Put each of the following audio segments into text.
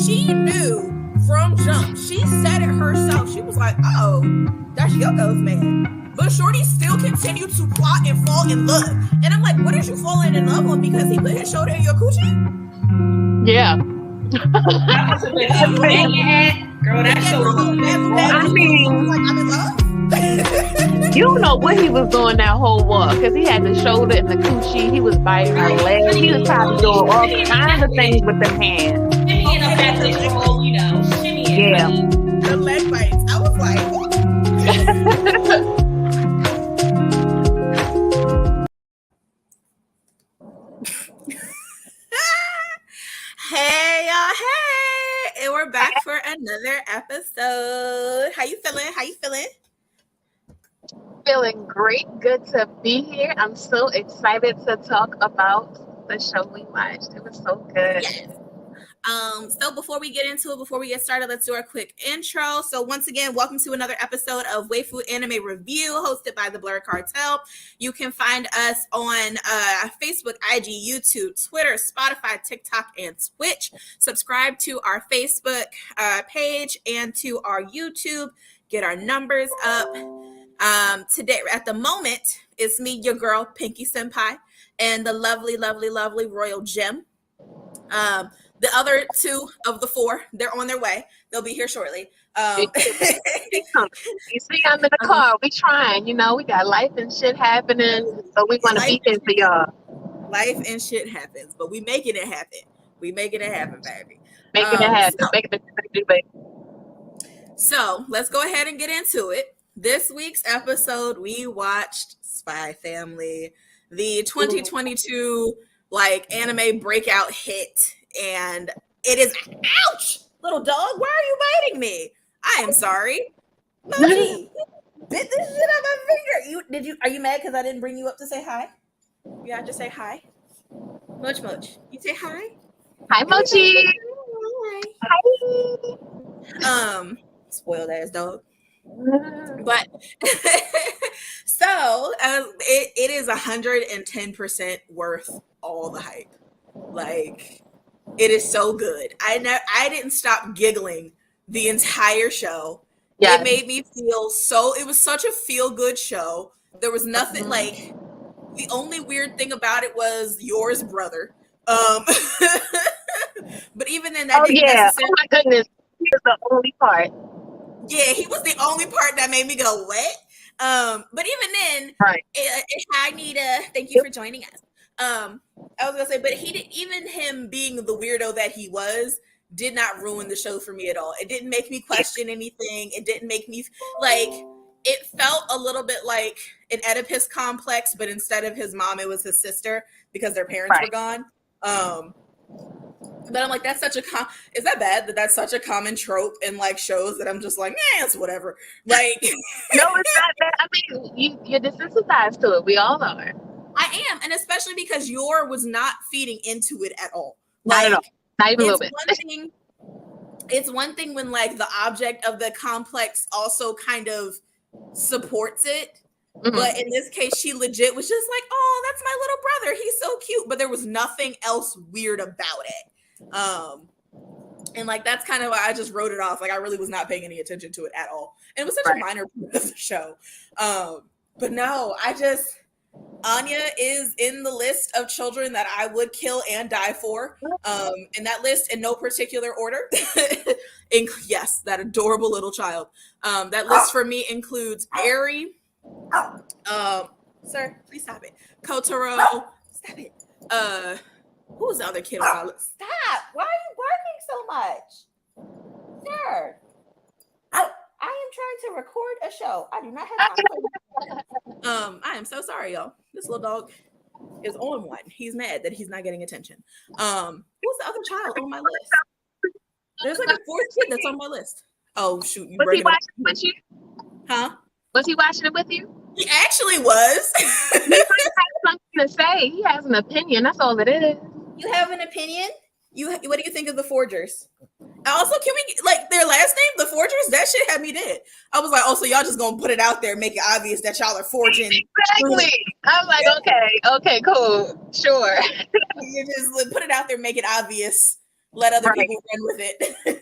She knew from jump. She said it herself. She was like, "Oh, that's Yoko's man." But Shorty still continued to plot and fall in love. And I'm like, "What is you falling in love on? Because he put his shoulder in your coochie?" Yeah. That was a bit girl. That show. I mean, like, I'm in love. You don't know what he was doing that whole walk because he had the shoulder and the coochie. He was biting her leg. He was probably doing all kinds of things with his hands. Yeah. The leg bites. I was like, hey y'all, hey, and we're back for another episode. How you feeling? Feeling great. Good to be here. I'm so excited to talk about the show we watched. It was so good. Yes. So before we get into it, before we get started, let's do our quick intro. So once again, welcome to another episode of Waifu Anime Review, hosted by the Blur Cartel. You can find us on Facebook, IG, YouTube, Twitter, Spotify, TikTok, and Twitch. Subscribe to our Facebook page and to our YouTube. Get our numbers up. Today, at the moment, it's me, your girl, Pinky Senpai, and the lovely, lovely, lovely Royal Gem. The other two of the four, they're on their way. They'll be here shortly. You see, I'm in the car. We trying, we got life and shit happening, so we want to be here for y'all. Life and shit happens, but we making it happen. We making it happen, baby. Making it happen. So let's go ahead and get into it. This week's episode, we watched Spy Family, the 2022 anime breakout hit. And it is, ouch, little dog, why are you biting me? I am sorry. Mochi, bit this shit out my finger. Are you mad because I didn't bring you up to say hi? You have to say hi. Moch. You say hi? Hi, Mochi. Hi. Spoiled ass dog. But so it is 110% worth all the hype. It is so good. I didn't stop giggling the entire show. Yeah. It made me feel it was such a feel-good show. There was nothing the only weird thing about it was yours brother. But even then that didn't necessarily. Oh my goodness. He was the only part. Yeah, he was the only part that made me go, what? But even then, right. Hi Nita, thank you for joining us. I was gonna say, but even him being the weirdo that he was did not ruin the show for me at all. It didn't make me question anything. It didn't make me it felt a little bit like an Oedipus complex, but instead of his mom, it was his sister because their parents were gone. But I'm like, that's such a is that bad that that's such a common trope in shows that I'm just like, it's whatever. No, it's not bad. I mean, you're desensitized to it. We all are. I am, and especially because Yor was not feeding into it at all. Not at all. Not even a little bit. It's one thing when the object of the complex also kind of supports it. Mm-hmm. But in this case, she legit was just like, oh, that's my little brother. He's so cute. But there was nothing else weird about it. And that's kind of why I just wrote it off. I really was not paying any attention to it at all. And it was such a minor part of the show. But no, Anya is in the list of children that I would kill and die for. And that list in no particular order. Yes, that adorable little child. That list for me includes Eri. Sir, please stop it. Kotaro. Stop it. Who was the other kid on my list? Stop. Why are you barking so much? Sir. I am trying to record a show. I do not have my I am so sorry, y'all. This little dog. is on one. He's mad that he's not getting attention. Who's the other child on my list? There's like a fourth kid that's on my list. Oh shoot, you Was he bringing it up? watching with you? Huh? Was he watching it with you? He actually was. He might have something to say. He has an opinion. That's all it is. You have an opinion? What do you think of the Forgers? Also, can we like their last name, the Forgers? That shit had me dead. I was like, oh, so y'all just gonna put it out there, make it obvious that y'all are forging. Exactly. I'm like, okay, cool, sure. You just put it out there, make it obvious. Let other people run with it.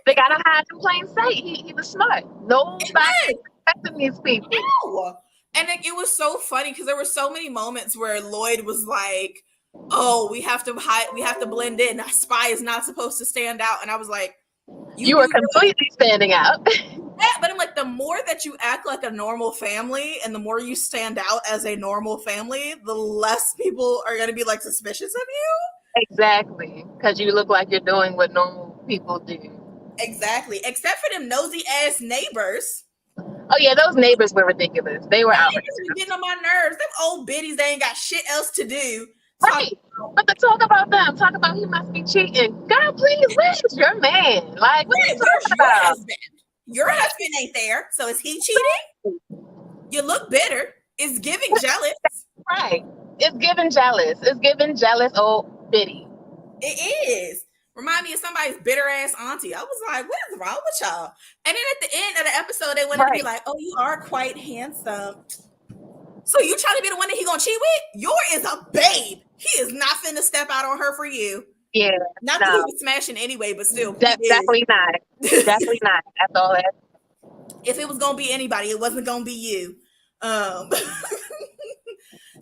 They gotta hide in plain sight. He was smart. Nobody expecting these people. No. And it was so funny because there were so many moments where Lloyd was like, oh, we have to hide, we have to blend in. A spy is not supposed to stand out. And I was like, you were completely standing out. Yeah, but I'm like, the more that you act like a normal family and the more you stand out as a normal family, the less people are going to be like suspicious of you. Exactly. Because you look like you're doing what normal people do. Exactly. Except for them nosy ass neighbors. Oh yeah, those neighbors were ridiculous. They were outrageous. Getting on my nerves. Them old biddies, they ain't got shit else to do. Right. But to talk about them, talk about he must be cheating. God, please, where's your man? Like, what are you talking about? Husband? Your husband ain't there, so is he cheating? You look bitter. It's giving jealous. Right. It's giving jealous. It's giving jealous old biddy. It is. Remind me of somebody's bitter ass auntie. I was like, what is wrong with y'all? And then at the end of the episode, they wanted to be like, oh, you are quite handsome. So you trying to be the one that he gonna cheat with? Yor is a babe. He is not finna step out on her for you. Yeah. Not that he was smashing anyway, but still. Definitely not. Definitely not. That's all that. If it was gonna be anybody, it wasn't gonna be you.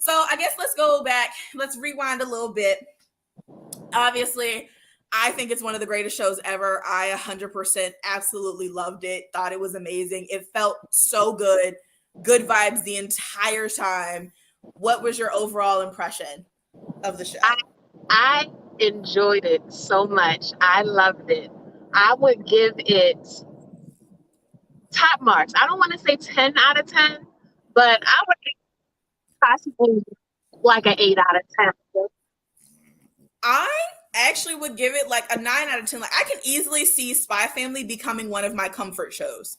So I guess let's go back. Let's rewind a little bit. Obviously, I think it's one of the greatest shows ever. I 100% absolutely loved it. Thought it was amazing. It felt so good. Good vibes the entire time. What was your overall impression of the show? I enjoyed it so much. I loved it. I would give it top marks. I don't want to say 10 out of 10, but I would possibly like an 8 out of 10. I actually would give it like a 9 out of 10. Like, I can easily see Spy Family becoming one of my comfort shows.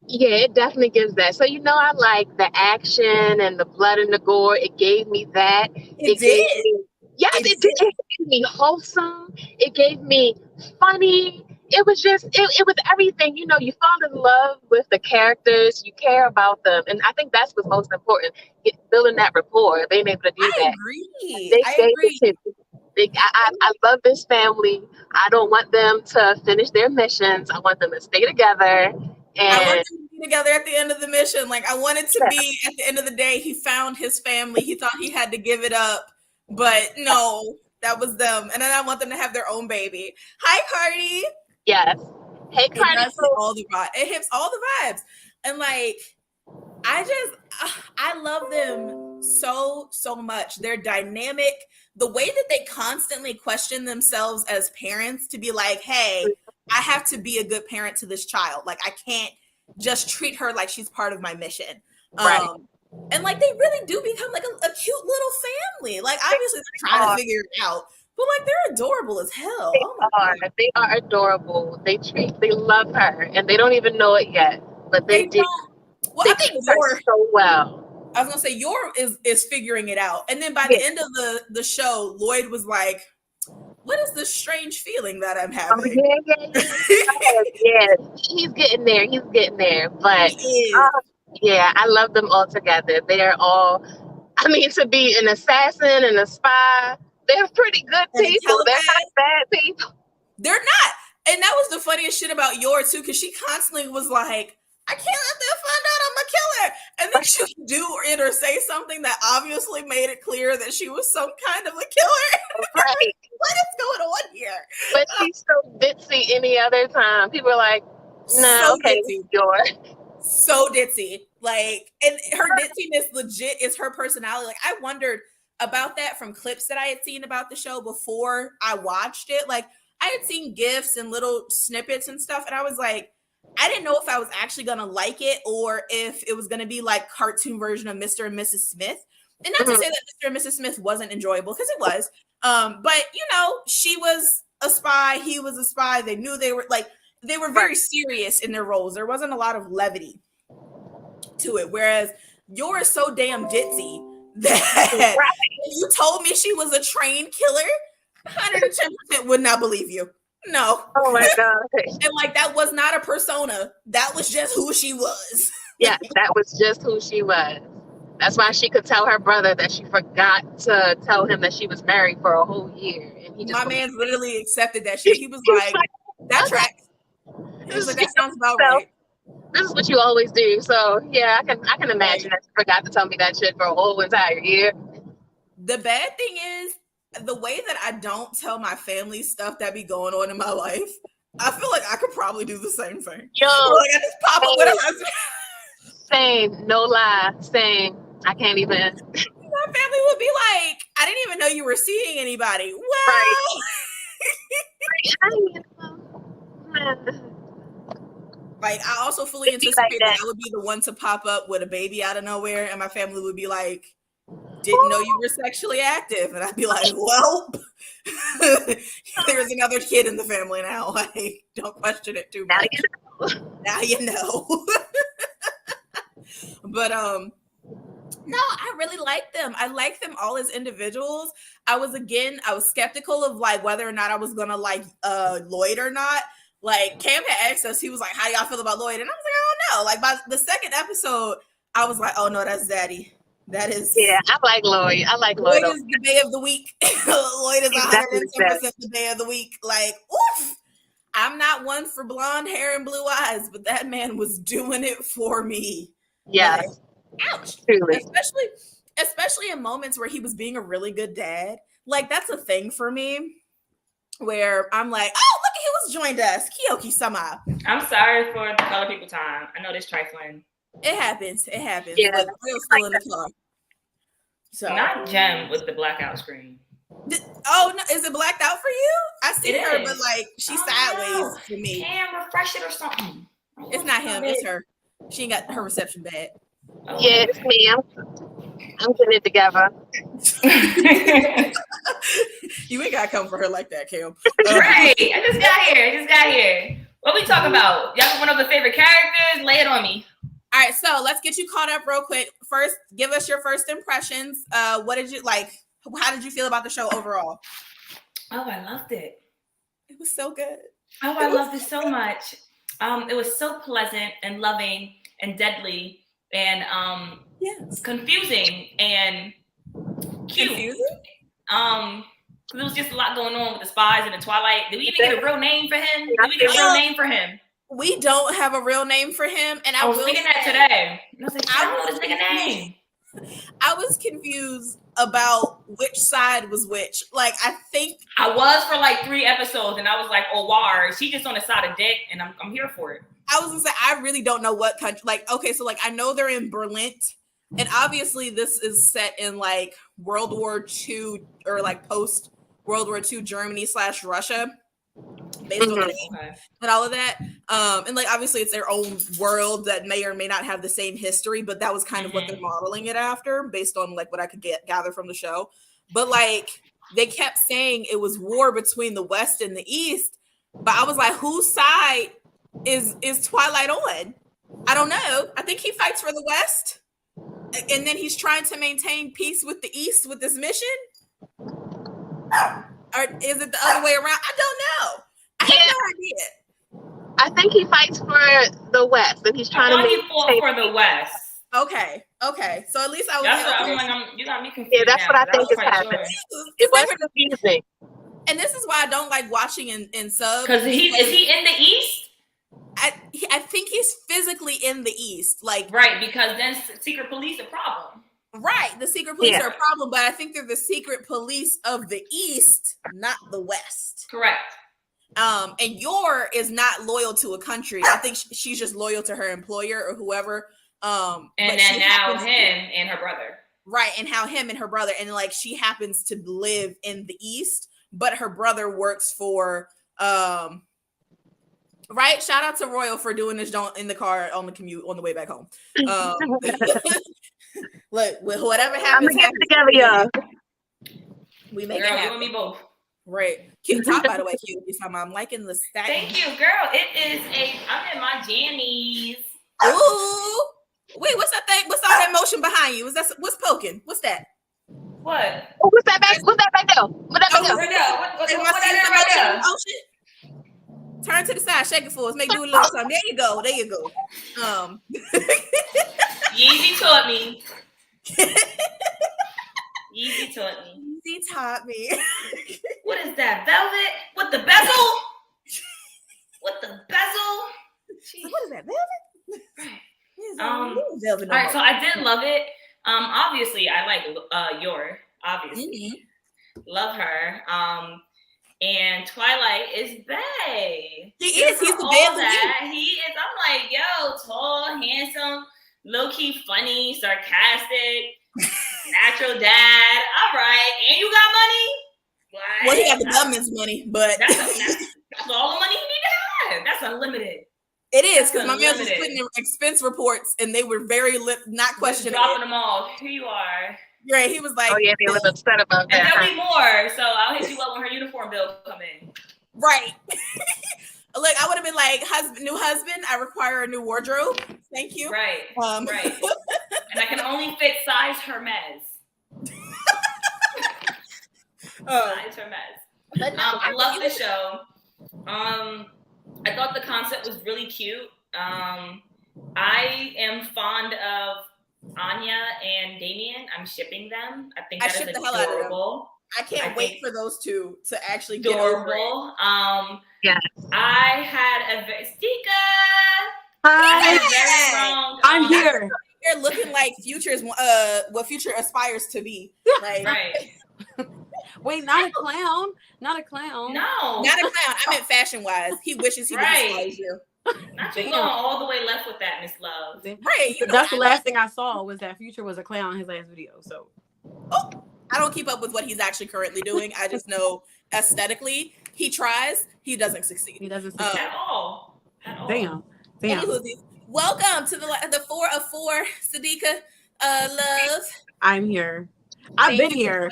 It definitely gives that. So, I like the action and the blood and the gore. It gave me that. It did. It did. It gave me wholesome. It gave me funny. It was just, it was everything. You fall in love with the characters. You care about them. And I think that's what's most important. Building that rapport, being able to do that. I agree. I love this family. I don't want them to finish their missions. I want them to stay together. And I want them to be together at the end of the mission. Like, I wanted to be at the end of the day. He found his family. He thought he had to give it up, but no, that was them. And then I want them to have their own baby. Hi, Cardi. Yes. Hey, Cardi. It hits all the vibes. And like, I love them so much. They're dynamic. The way that they constantly question themselves as parents to be like, hey, I have to be a good parent to this child. Like, I can't just treat her like she's part of my mission. Right. And like, they really do become like a cute little family. Like, obviously they're trying to figure it out, but like, they're adorable as hell. They are adorable. They love her, and they don't even know it yet, but they do. Well, I think Yor so well. I was gonna say Yor is figuring it out, and then by the end of the show, Lloyd was like, "What is this strange feeling that I'm having?" Yeah. He's getting there. But I love them all together. They are all. I mean, to be an assassin and a spy, they're pretty good people. They're not bad people. They're not, and that was the funniest shit about Yor too, because she constantly was like, I can't let them find out I'm a killer. And then she would do it or say something that obviously made it clear that she was some kind of a killer. Right. What is going on here? But she's so ditzy any other time. People are like, so ditzy. Like, and her ditziness legit is her personality. Like, I wondered about that from clips that I had seen about the show before I watched it. Like, I had seen GIFs and little snippets and stuff, and I was like, I didn't know if I was actually going to like it or if it was going to be like cartoon version of Mr. and Mrs. Smith. And not to say that Mr. and Mrs. Smith wasn't enjoyable, because it was. But she was a spy, he was a spy. They knew they were very serious in their roles. There wasn't a lot of levity to it. Whereas you're so damn ditzy that you told me she was a trained killer, 110% would not believe you. No. Oh my God. And that was not a persona. That was just who she was. Yeah, that was just who she was. That's why she could tell her brother that she forgot to tell him that she was married for a whole year. And my man literally accepted that shit. He was like, that tracks. He was like, that sounds about right. This is what you always do. So yeah, I can imagine that you forgot to tell me that shit for a whole entire year. The bad thing is the way that I don't tell my family stuff that be going on in my life. I feel like I could probably do the same thing. Yo, I just pop up with a husband. Same, no lie, same. I can't even. My family would be like, I didn't even know you were seeing anybody. Well, right. I also fully anticipate that I would be the one to pop up with a baby out of nowhere, and my family would be like, didn't know you were sexually active. And I'd be like, well, there's another kid in the family now. Don't question it too much. Now you know. But no, I really like them. I like them all as individuals. I was skeptical of whether or not I was gonna like Lloyd or not. Cam had asked us, he was like, how y'all feel about Lloyd? And I was like, I don't know. By the second episode, I was like, oh no, that's Zaddy. That is. Yeah, I like Lloyd. I like Lloyd. Lloyd is the day of the week. Lloyd is 110% the day of the week. Oof. I'm not one for blonde hair and blue eyes, but that man was doing it for me. Yeah. Ouch. Truly. Especially in moments where he was being a really good dad. That's a thing for me where I'm like, oh, look, he was joined us. Kiyoki-sama. I'm sorry for the color people time. I know this trifling. It happens. Yeah. But Will's still in the car. So not Jem with the blackout screen. Oh no, is it blacked out for you? I see her, but she's sideways for me. Can refresh it or something. It's not him, it's her. She ain't got her reception bad. Oh, yeah, it's me. I'm putting it together. You ain't gotta come for her like that, Kim. Right. I just got here. What we talking about? Y'all got one of the favorite characters? Lay it on me. All right, so let's get you caught up real quick. First, give us your first impressions. What did you like? How did you feel about the show overall? Oh, I loved it. It was so good. Oh, I loved it so much. It was so pleasant and loving and deadly and confusing and cute. Confusing? There was just a lot going on with the spies and the Twilight. Did we even get a real name for him? We don't have a real name for him, and I was thinking that today. I was like, I don't know his nigga name. I was confused about which side was which. I think I was for 3 episodes, and I was like, "Oh, war, she just on the side of dick," and I'm here for it. I was gonna say I really don't know what country. Okay, so I know they're in Berlin, and obviously this is set in World War II or post World War II Germany / Russia. Based on the name and all of that. And obviously it's their own world that may or may not have the same history, but that was kind of what they're modeling it after based on what I could gather from the show. But they kept saying it was war between the West and the East, but I was like, whose side is Twilight on? I don't know. I think he fights for the West, and then he's trying to maintain peace with the East with this mission. Or is it the other way around? I don't know. I have no idea. I think he fights for the West, and he's trying to make fought for the West. Okay. So at least I was. You got me confused. Yeah, that's what I think is happening. It was confusing. And this is why I don't like watching in subs. Because is he in the East? I think he's physically in the East, right, because then secret police a problem. Right, the secret police are a problem, but I think they're the secret police of the East, not the West. Correct. And Yor is not loyal to a country. I think she's just loyal to her employer or whoever. And then now him and her brother. Right, and how him and her brother, and she happens to live in the East, but her brother works for right. Shout out to Royal for doing this in the car on the commute on the way back home. Look, with whatever I'm happens, gonna get it together, y'all. we make Girl, it you happen. and me both. Right. Cute top, by the way, cute. I'm liking the stack. Thank you, girl. I'm in my jammies. Ooh. Wait, what's that thing? What's all that motion behind you? What's poking? What's that? What? Oh, what's that back? What's that back there? What that back there? Right there. What Am I that seeing is some right motion? there? Motion? Turn to the side, shake it for us. Make do a little something. There you go. There you go. Yeezy taught me. Yeezy taught me. Yeezy taught me. What is that? Velvet? With the bezel? With the bezel? So what is that? Velvet? Velvet. All right, so I did love it. Obviously, I like Yor. Obviously, love her. And Twilight is bae. He is. He's the bae. He is. I'm like, yo, tall, handsome, low key, funny, sarcastic, natural dad. All right, and you got money. Like, well, he got the government's money, but that's all the money he need to have. That's unlimited. It is, because my man was putting in expense reports and they were very not questioning dropping them all. Here you are. Right, he was like, oh yeah, they was upset about that. And there'll be more, so I'll hit you up when her uniform bill come in. Right. Look, I would have been like, new husband, I require a new wardrobe. Thank you. Right. Right. And I can only fit size Hermes. Size Hermes. But I love the show. I thought the concept was really cute. I am fond of Anya and Damien. I'm shipping them. I think that is adorable. I can't wait for those two to actually adorable. Yes. I had a Stika. Hi. I'm here. They're looking like Future's what Future aspires to be. Like, right. Wait, not a clown. Not a clown. No. Not a clown. I meant fashion wise. He wishes he would despise you. Not you going all the way left with that, Miss Love. Right. That's the last thing I saw was that Future was a clown in his last video. So I don't keep up with what he's actually currently doing. I just know aesthetically he tries, he doesn't succeed. He doesn't succeed at all. Damn. Welcome to the 4 of 4, Sadika. Love. I'm here. I've been here.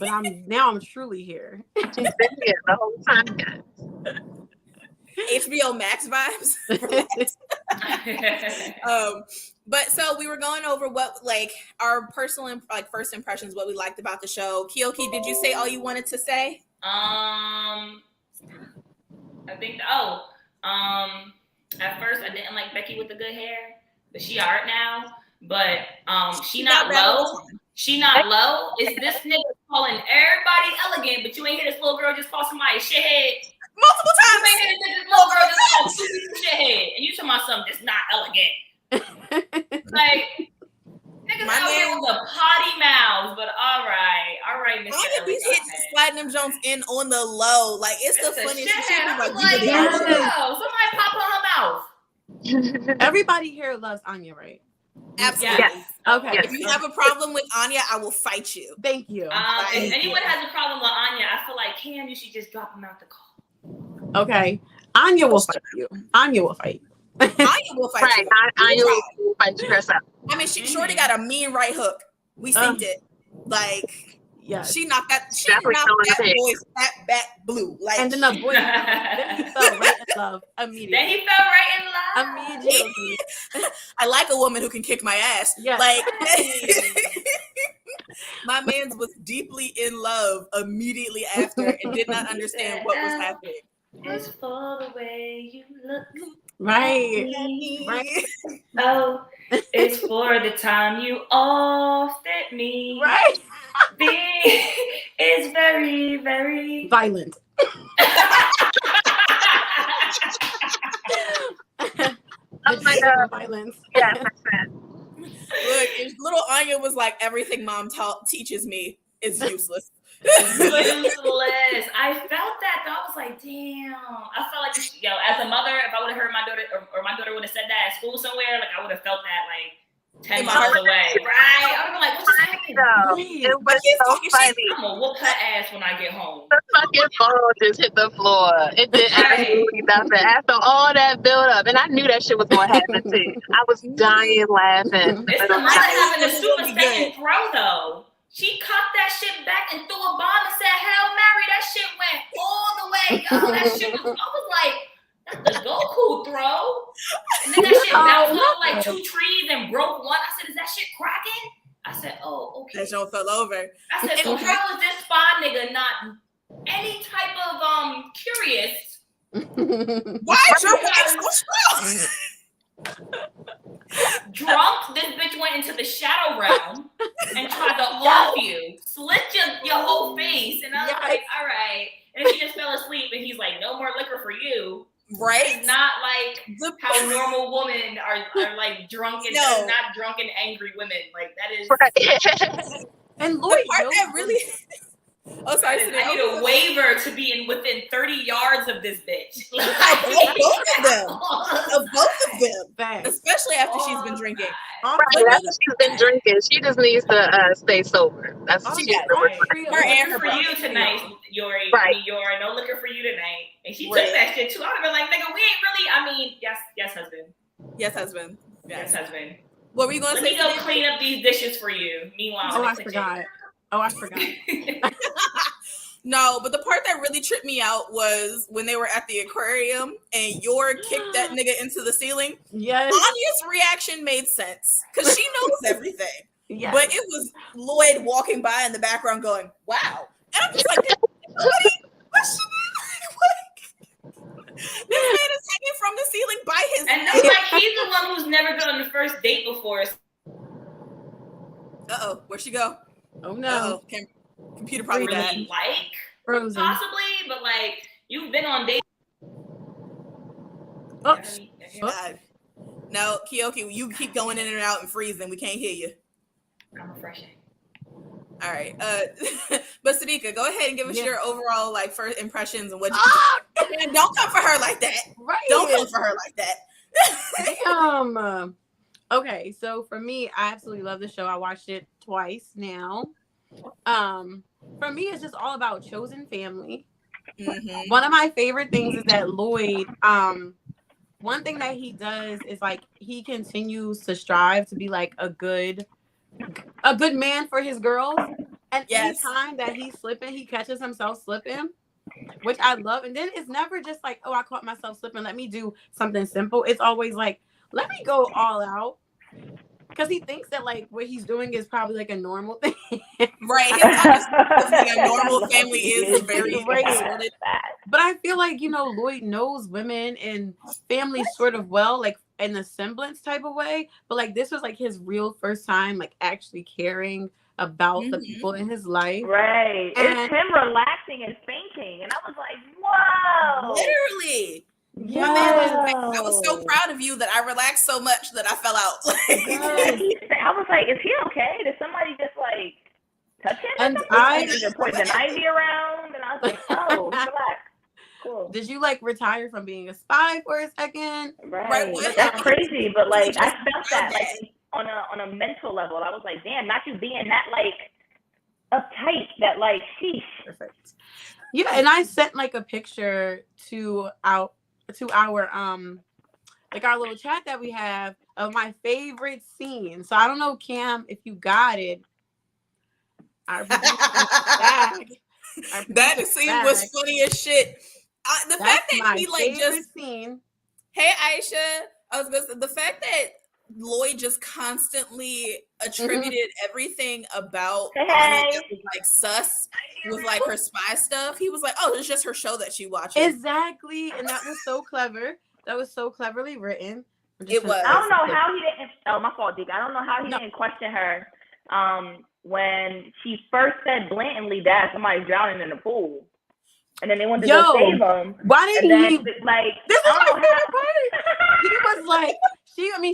But I'm truly here. She's been here the whole time, guys. HBO Max vibes. But so we were going over what our personal first impressions, what we liked about the show. Kiyoki, did you say all you wanted to say? I think at first I didn't like Becky with the good hair, but she art now. But she not low. She not low. Is this nigga calling everybody elegant, but you ain't hear this little girl just call somebody shithead multiple times? You ain't hear this little girl just call two shithead, and you talking about something that's not elegant. Like niggas out here with the potty mouths, but all right, Mr. He's sliding them Jones in on the low. Like it's the funniest shit. Somebody pop on her mouth. Everybody here loves Anya, right? Absolutely. Yes. Okay. If you have a problem with Anya, I will fight you. Thank you. If anyone has a problem with Anya, I feel like Cam, you should just drop him out the call. Okay. Anya will fight you. Anya will fight. Anya will fight you. Anya will fight you herself. I mean, Shorty got a mean right hook. We synced it. Like, yeah, she knocked that boy's fat back blue. Like, and then the boy then he fell right in love immediately. Immediately. I like a woman who can kick my ass. Yeah. Like, my man's was deeply in love immediately after and did not understand what was happening. It's for the way you look. Right. Oh, it's for the time you all fit me. Right. Is very, very violent. Oh my God. Violence. Yeah. Look, little Anya was like, everything mom teaches me is useless. Useless. I felt that though. I was like, damn. I felt like, as a mother, if I would have heard my daughter or my daughter would have said that at school somewhere, like I would have felt that like 10 miles away. Right? I would have been like, what's happening? It was so funny. I'm gonna whoop her ass when I get home. The fucking phone just hit the floor. It did absolutely nothing after all that build up, and I knew that shit was gonna happen too. I was dying laughing. It's the mother having a super second throw though. She cocked that shit back and threw a bomb and said Hail Mary. That shit went all the way. Yo, that shit was. I was like, that's the Goku throw. And then that shit bounced off like 2 trees and broke one. I said, is that shit cracking? I said, oh, okay. That show fell over. I said, so how is this spy nigga not any type of curious? Why is your wife so strong? Drunk, this bitch went into the shadow realm and tried to off you, slit your whole face, and I was like, all right. And then she just fell asleep, and he's like, no more liquor for you. Right? It's not like how normal women are like drunk and not drunk and angry women. Like that is. Right. And Lloyd, the part that really. Oh, sorry. I need a waiver to be within 30 yards of this bitch. Of both of them. Especially after she's been drinking. Right, after she's been drinking, she just needs to stay sober. That's what she's doing. Her and her for you tonight, Yori. Right. I mean, Yori, no liquor for you tonight. And she took that shit too. I would have been like, nigga, we ain't really. I mean, yes, husband. Yes, husband. Yes, husband. What were you gonna say? Let me go clean up these dishes for you. Meanwhile, I forgot. No, but the part that really tripped me out was when they were at the aquarium and Yor kicked that nigga into the ceiling. Yes. Anya's reaction made sense because she knows everything. Yes. But it was Lloyd walking by in the background going, wow. And I'm just like, what's this man is hanging from the ceiling by his and neck. Like he's the one who's never been on the first date before. Uh-oh, where'd she go? Oh no. Computer probably died. Really like Frozen. Possibly, but like you've been on dates. God. No, Kyoki, you keep going in and out and freezing. We can't hear you. I'm refreshing. All right. But Sadiqa, go ahead and give us your overall like first impressions and what you don't come for her like that. Right. Don't come for her like that. Okay, so for me, I absolutely love the show. I watched it twice now. For me, it's just all about chosen family. Mm-hmm. One of my favorite things is that Lloyd, one thing that he does is like he continues to strive to be like a good man for his girls. And any time that he's slipping, he catches himself slipping, which I love. And then it's never just like, oh, I caught myself slipping. Let me do something simple. It's always like, let me go all out. Because he thinks that like what he's doing is probably like a normal thing. Right. A normal family is very sorted. But I feel like, Lloyd knows women and families sort of well, like in a semblance type of way. But like this was like his real first time like actually caring about the people in his life. Right. And it's him relaxing and thinking. And I was like, whoa. Literally. Yeah. I was so proud of you that I relaxed so much that I fell out. I was like, is he okay? Did somebody just like touch him? And just poison ivy around? And I was like, oh, relax. Cool. Did you like retire from being a spy for a second? Right. That's crazy. But like I felt that like on a mental level. I was like, damn, not you being that like uptight, that like sheesh. Perfect. Yeah, and I sent like a picture to our like our little chat that we have of my favorite scene. So I don't know, Cam, if you got it. That scene was funny as shit. The fact that he like just scene. Hey Aisha, I was gonna say the fact that Lloyd just constantly attributed everything about that was like sus with like her spy stuff. He was like, oh, it's just her show that she watches. Exactly. And that was so clever. That was so cleverly written. It was. I don't know how he didn't. Oh, my fault, Dick. I don't know how he didn't question her when she first said blatantly that somebody's drowning in the pool. And then they wanted to go save him. Why didn't he? Like, this is my favorite part. He was like,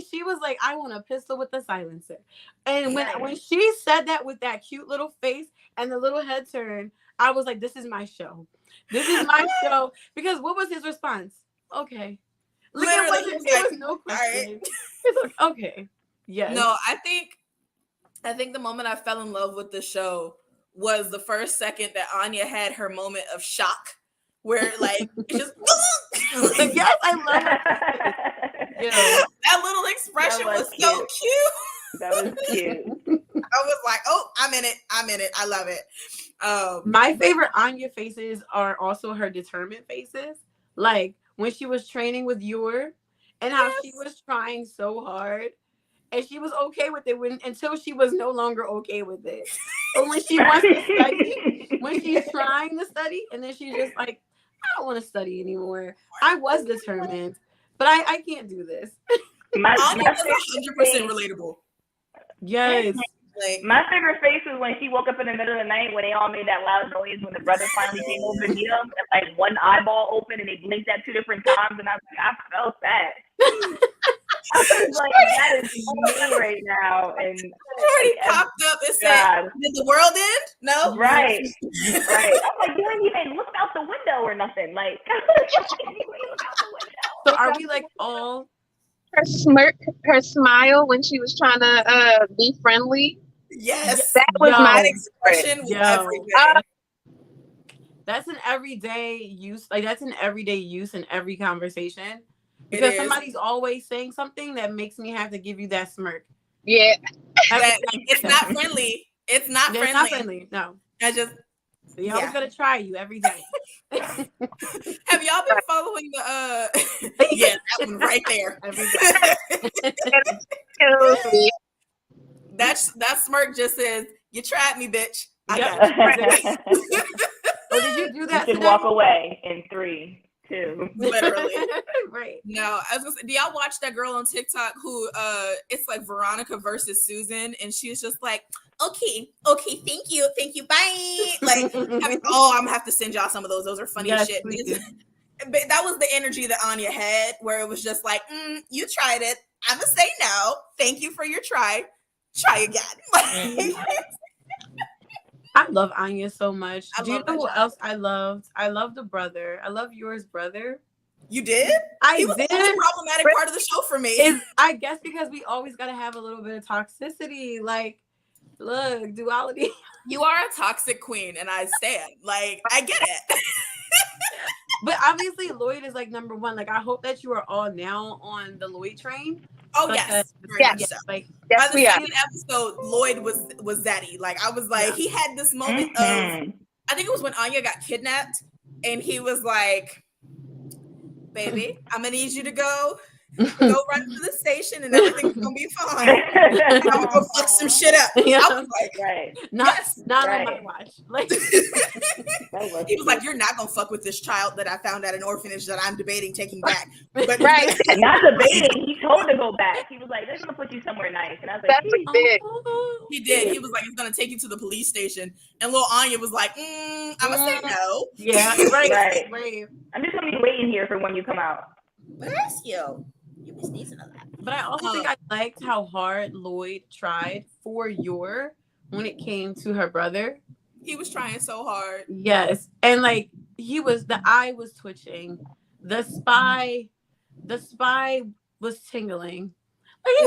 she was like, I want a pistol with a silencer. And when she said that with that cute little face and the little head turn, I was like, this is my show. This is my show. Because what was his response? Okay. Literally, it was no question. It's like, okay. Yes. No, I think the moment I fell in love with the show was the first second that Anya had her moment of shock, where like it just yes, I love her. That little expression was so cute. That was cute. I was like, oh, I'm in it. I love it. My favorite Anya faces are also her determined faces. Like when she was training with Yor and how she was trying so hard and she was okay with it until she was no longer okay with it. But when she wants to study, when she's trying to study, and then she's just like, I don't want to study anymore. I was determined, but I can't do this. Anya was 100% relatable. Yes. Like, my favorite face was when she woke up in the middle of the night when they all made that loud noise when the brother finally came over to meet them, and like one eyeball opened and they blinked at 2 different times, and I was like, I felt that. I was like, that is me right now. And already popped up and said, did the world end? No? Right. Right. I'm like, you ain't even looked out the window or nothing. Like, so are we like all her smirk, her smile when she was trying to be friendly? Yes, that was my expression. That's an everyday use. Like that's an everyday use in every conversation. Because somebody's always saying something that makes me have to give you that smirk. Yeah. It's not friendly. It's not friendly. It's not friendly. No. I just I was gonna try you every day. Have y'all been following the that one right there. Every day. That smirk just says, you tried me, bitch. I got you. Oh, did you do that? You should walk away in 3, 2. Literally. Right. No, I was gonna say, do y'all watch that girl on TikTok who it's like Veronica versus Susan, and she's just like, okay, thank you, bye. Like, I'm gonna have to send y'all some of those. Those are funny as shit. But that was the energy that Anya had, where it was just like, you tried it. I'm gonna say no. Thank you for your try. Try again. I love Anya so much. Do you know what else I loved? I love the brother. I love Yor's brother. You did? He was did. The most problematic part of the show for me. I guess because we always got to have a little bit of toxicity. Like, look, duality. You are a toxic queen, and I stand. Like, I get it. But obviously, Lloyd is like number one. Like, I hope that you are all now on the Lloyd train. Oh yes, so. Like by the second episode, Lloyd was zaddy. Like I was like, he had this moment of, I think it was when Anya got kidnapped, and he was like, "Baby, I'm gonna need you to go run to the station, and everything's gonna be fine. I'm gonna go fuck some shit up." Yeah. I was like, not on my watch. Like he was like, "You're not gonna fuck with this child that I found at an orphanage that I'm debating taking back." But not debating. He told to go back. He was like, "They're gonna put you somewhere nice," and I was like, He did. He was like, "He's gonna take you to the police station," and little Anya was like, "I'm gonna say no." Yeah, right. I'm just gonna be waiting here for when you come out. Bless you. You be sneezing a lot. But I also think I liked how hard Lloyd tried for Yor when it came to her brother. He was trying so hard. Yes. And like the eye was twitching. The spy was tingling.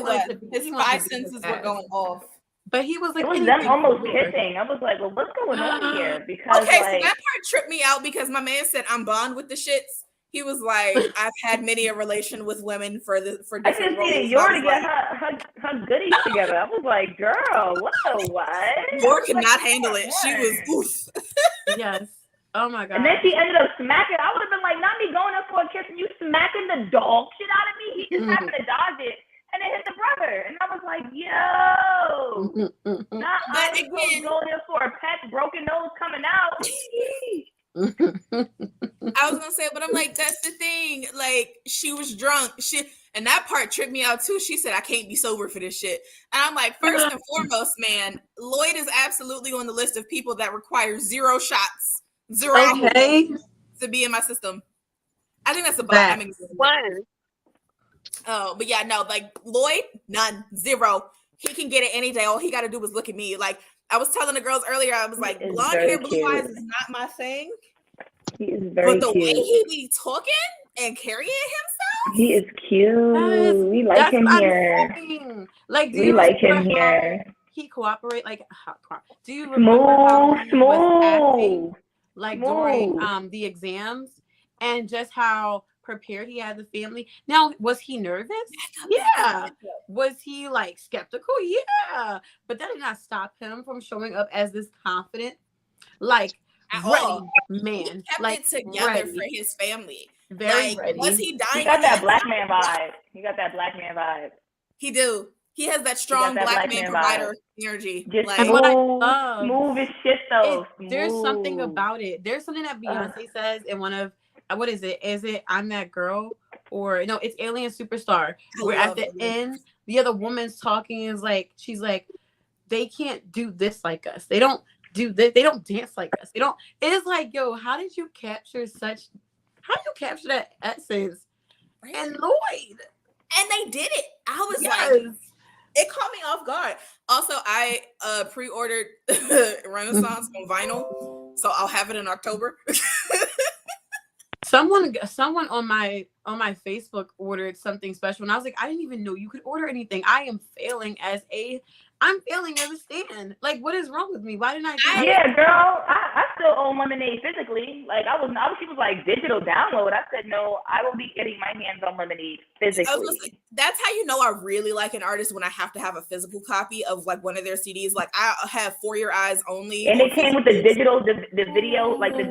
Like, his spy senses were going off. But he was like, it was them almost kissing. I was like, well, what's going on here? Because so that part tripped me out because my man said I'm bond with the shits. He was like, I've had many a relation with women for different roles. I just needed Yor to get her goodies together. I was like, girl, what? Yor could not handle it. She was oof. Yes. Oh my god. And then she ended up smacking. I would have been like, not me going up for a kiss and you smacking the dog shit out of me. He just happened to dodge it and it hit the brother. And I was like, yo. Not I'm going there for a pet broken nose coming out. I was gonna say, but I'm like, that's the thing. Like, she was drunk. And that part tripped me out too. She said, I can't be sober for this shit. And I'm like, first and foremost, man, Lloyd is absolutely on the list of people that require 0 shots, 0 to be in my system. I think that's a bot. I mean, one. Oh, but yeah, no, like Lloyd, none, 0. He can get it any day. All he got to do is look at me. Like, I was telling the girls earlier, I was like, blonde hair, blue eyes is not my thing. He is very cute. But the way he be talking and carrying himself, he is cute. We like him here. Like, we like him here. he cooperate? Like, do you remember how he was acting, like during the exams, and just how prepared he had the family? Now, was he nervous? Yeah. Was he like skeptical? Yeah. But that did not stop him from showing up as this confident, like ready man. He kept like it together for his family. Very like, ready. Was he dying? He got that black man vibe. He got that black man vibe. He do. He has that strong black man provider energy. Just like, smooth as shit though. There's something about it. There's something that Beyonce says in one of what is it? Is it I'm That Girl? Or no, it's Alien Superstar. Where at the end, the other woman's talking is like, she's like, they can't do this like us. They don't do this. They don't dance like us. They don't. It's like, yo, how did you capture that essence? Right. And Lloyd. And they did it. I was like, it caught me off guard. Also, I pre-ordered Renaissance on vinyl, so I'll have it in October. Someone on my Facebook ordered something special, and I was like, I didn't even know you could order anything. I'm failing as a stan. Like, what is wrong with me? Why didn't I? Yeah, girl, I still own Lemonade physically. Like, she was like digital download. I said no, I will be getting my hands on Lemonade physically. That's how you know I really like an artist, when I have to have a physical copy of like one of their CDs. Like, I have For Your Eyes Only, and it came with the digital, the video, like the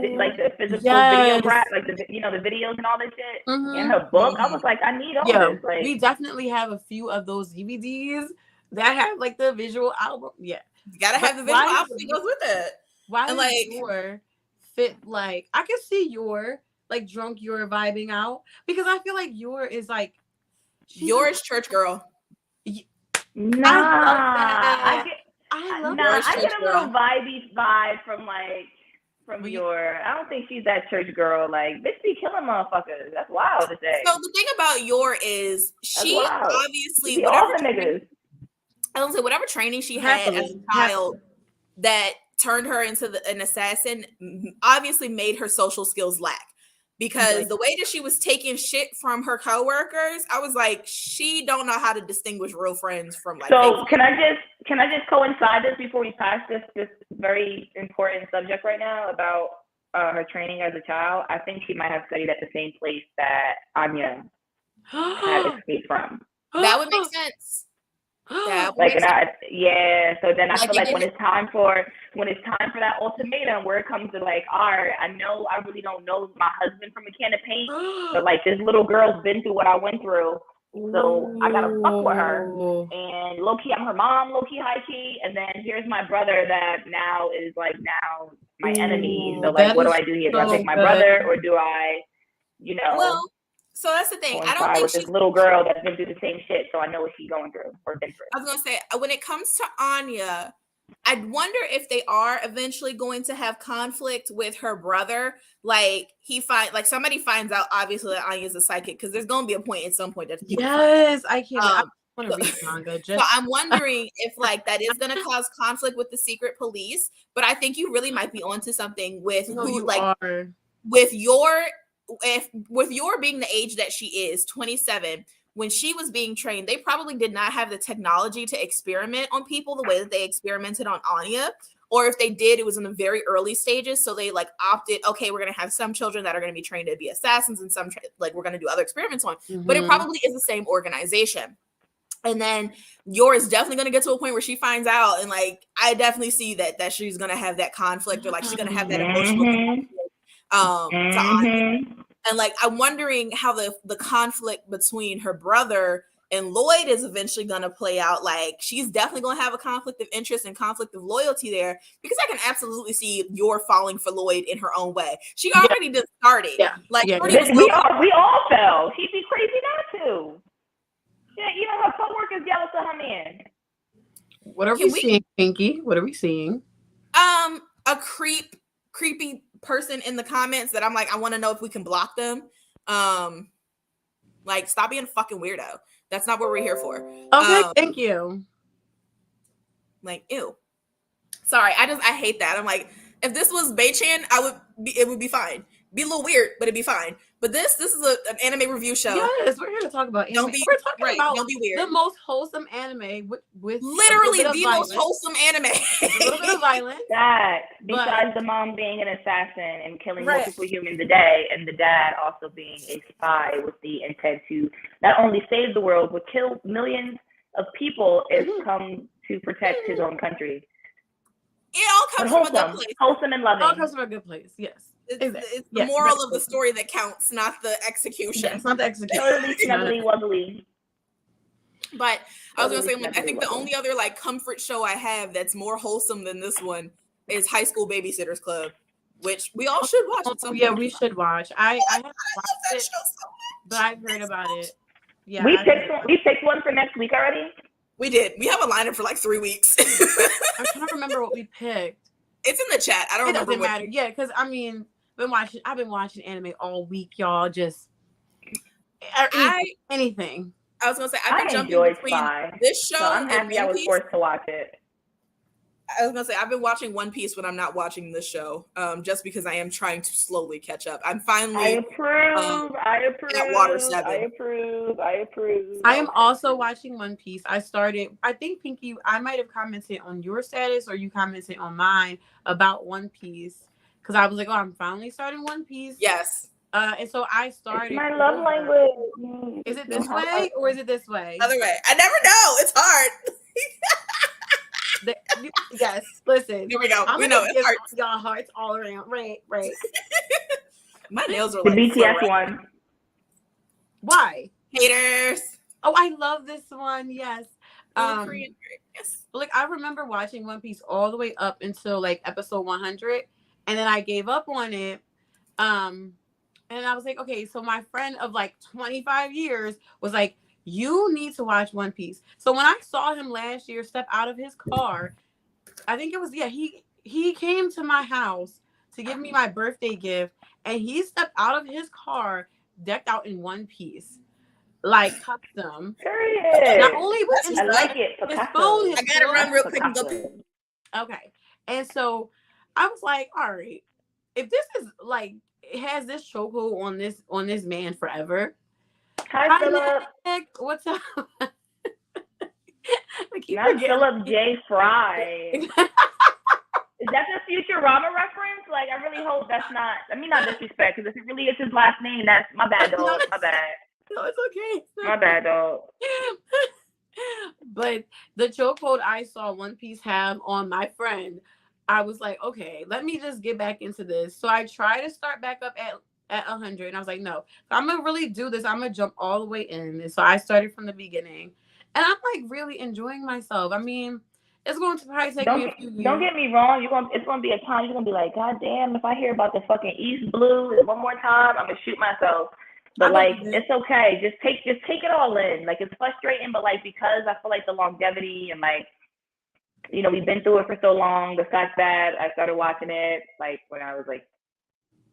physical video, like the videos and all that shit. And her book, I was like, I need all this. Like, we definitely have a few of those DVDs that have like the visual album. Yeah, you gotta have the visual album that goes with it. Why does your fit like? I can see your like drunk, you're vibing out, because I feel like your is like yours church girl. Nah, I get a little vibe from your. I don't think she's that church girl. Like, bitch be killing motherfuckers. That's wild to say. So the thing about your is she obviously whatever training she had as a child that turned her into an assassin obviously made her social skills lack, because the way that she was taking shit from her coworkers, I was like, she don't know how to distinguish real friends from like. So can I just coincide this before we pass this very important subject right now about her training as a child? I think she might have studied at the same place that Anya had escaped from. That would make sense. So then I feel like when it's time for that ultimatum where it comes to like, all right, I know I really don't know my husband from a can of paint, but like this little girl's been through what I went through, so I gotta fuck with her. And low key, I'm her mom, low key, high key, and then here's my brother that now is like my enemy. So like, what do I do here? Do I take my brother, or do I, Well, so that's the thing. I don't think with this little girl that's been through the same shit, so I know what she's going through or been through. I was gonna say, when it comes to Anya, I wonder if they are eventually going to have conflict with her brother. Like somebody finds out obviously that Anya's a psychic, because there's gonna be a point at some point that I can't. I want to read manga. So I'm wondering if like that is gonna cause conflict with the secret police. But I think you really might be onto something with with your being the age that she is, 27, when she was being trained, they probably did not have the technology to experiment on people the way that they experimented on Anya. Or if they did, it was in the very early stages. So they like opted, okay, we're going to have some children that are going to be trained to be assassins, and some we're going to do other experiments on. But it probably is the same organization. And then yours definitely going to get to a point where she finds out. And like, I definitely see that she's going to have that conflict, or like she's going to have that emotional to Anya. And like, I'm wondering how the conflict between her brother and Lloyd is eventually going to play out. Like, she's definitely going to have a conflict of interest and conflict of loyalty there, because I can absolutely see you're falling for Lloyd in her own way. She already just started. We all fell. She'd be crazy not to. Yeah, even her coworkers jealous of her man. What are we seeing, Pinky? What are we seeing? A creepy person in the comments that I'm like, I want to know if we can block them. Like, stop being a fucking weirdo. That's not what we're here for. Okay, thank you. Like, ew. Sorry, I hate that. I'm like, if this was Bei-chan, it would be fine. Be a little weird, but it'd be fine. But this is an anime review show. Yes, we're here to talk about anime. We're talking about don't be weird. The most wholesome anime with literally the most wholesome anime. A little bit of violence. That besides the mom being an assassin and killing multiple humans a day, and the dad also being a spy with the intent to not only save the world but kill millions of people is come to protect his own country. It all comes from a good place. Wholesome and loving. All comes from a good place, yes. It's the moral of the story that counts, not the execution. Yeah, it's not the execution. Totally wobbly. But I was gonna say, I think the only other like comfort show I have that's more wholesome than this one is High School Babysitters Club, which we all should watch. At some point. We should watch. I haven't watched it, but I've heard about it. Yeah, we picked one for next week already. We did. We have a lineup for like 3 weeks. I'm trying to remember what we picked. It's in the chat. I don't remember. It doesn't matter. Yeah, because I've been watching anime all week, y'all. Just anything. I was gonna say I've been jumping between this show. So I'm happy I was forced to watch it. I was gonna say I've been watching One Piece when I'm not watching this show, just because I am trying to slowly catch up. I'm finally. I approve. At Water 7. I approve. I am also watching One Piece. I started. I think Pinky, I might have commented on your status or you commented on mine about One Piece because I was like, oh, I'm finally starting One Piece. Yes. And so I started. It's my love language. Is it this way or is it this way? Other way. I never know. It's hard. Yes, listen. Here we go. We know it's hard. Y'all hearts all around. Right. My nails are the like BTS one. Why? Haters. Oh, I love this one. Yes. Korean. Yes. Like I remember watching One Piece all the way up until like episode 100, and then I gave up on it. And I was like, okay, so my friend of like 25 years was like, you need to watch One Piece. So when I saw him last year step out of his car, I think it was, he came to my house to give me my birthday gift, and he stepped out of his car decked out in One Piece, like custom. Period. Not only was I like it. his phone, I gotta run real quick and go. Okay. And so I was like, all right, if this is like, it has this chokehold on this man forever. Hi, Philip. Nick. What's up? Not Philip J. Fry. Is that the Futurama reference? Like, I really hope that's not. I mean, not disrespect, because if it really is his last name, that's my bad, dog. My bad. No, it's okay. My bad, dog. But the chokehold I saw One Piece have on my friend, I was like, okay, let me just get back into this. So I tried to start back up at 100, and I was like, no, I'm gonna really do this. I'm gonna jump all the way in. And so I started from the beginning, and I'm like really enjoying myself. I mean, it's going to probably take me a few years. Don't get me wrong. It's gonna be a time you're gonna be like, God damn, if I hear about the fucking East Blue one more time, I'm gonna shoot myself. But like, it's okay. Just take it all in. Like, it's frustrating, but like, because I feel like the longevity and like, you know, we've been through it for so long. The fact that I started watching it like when I was like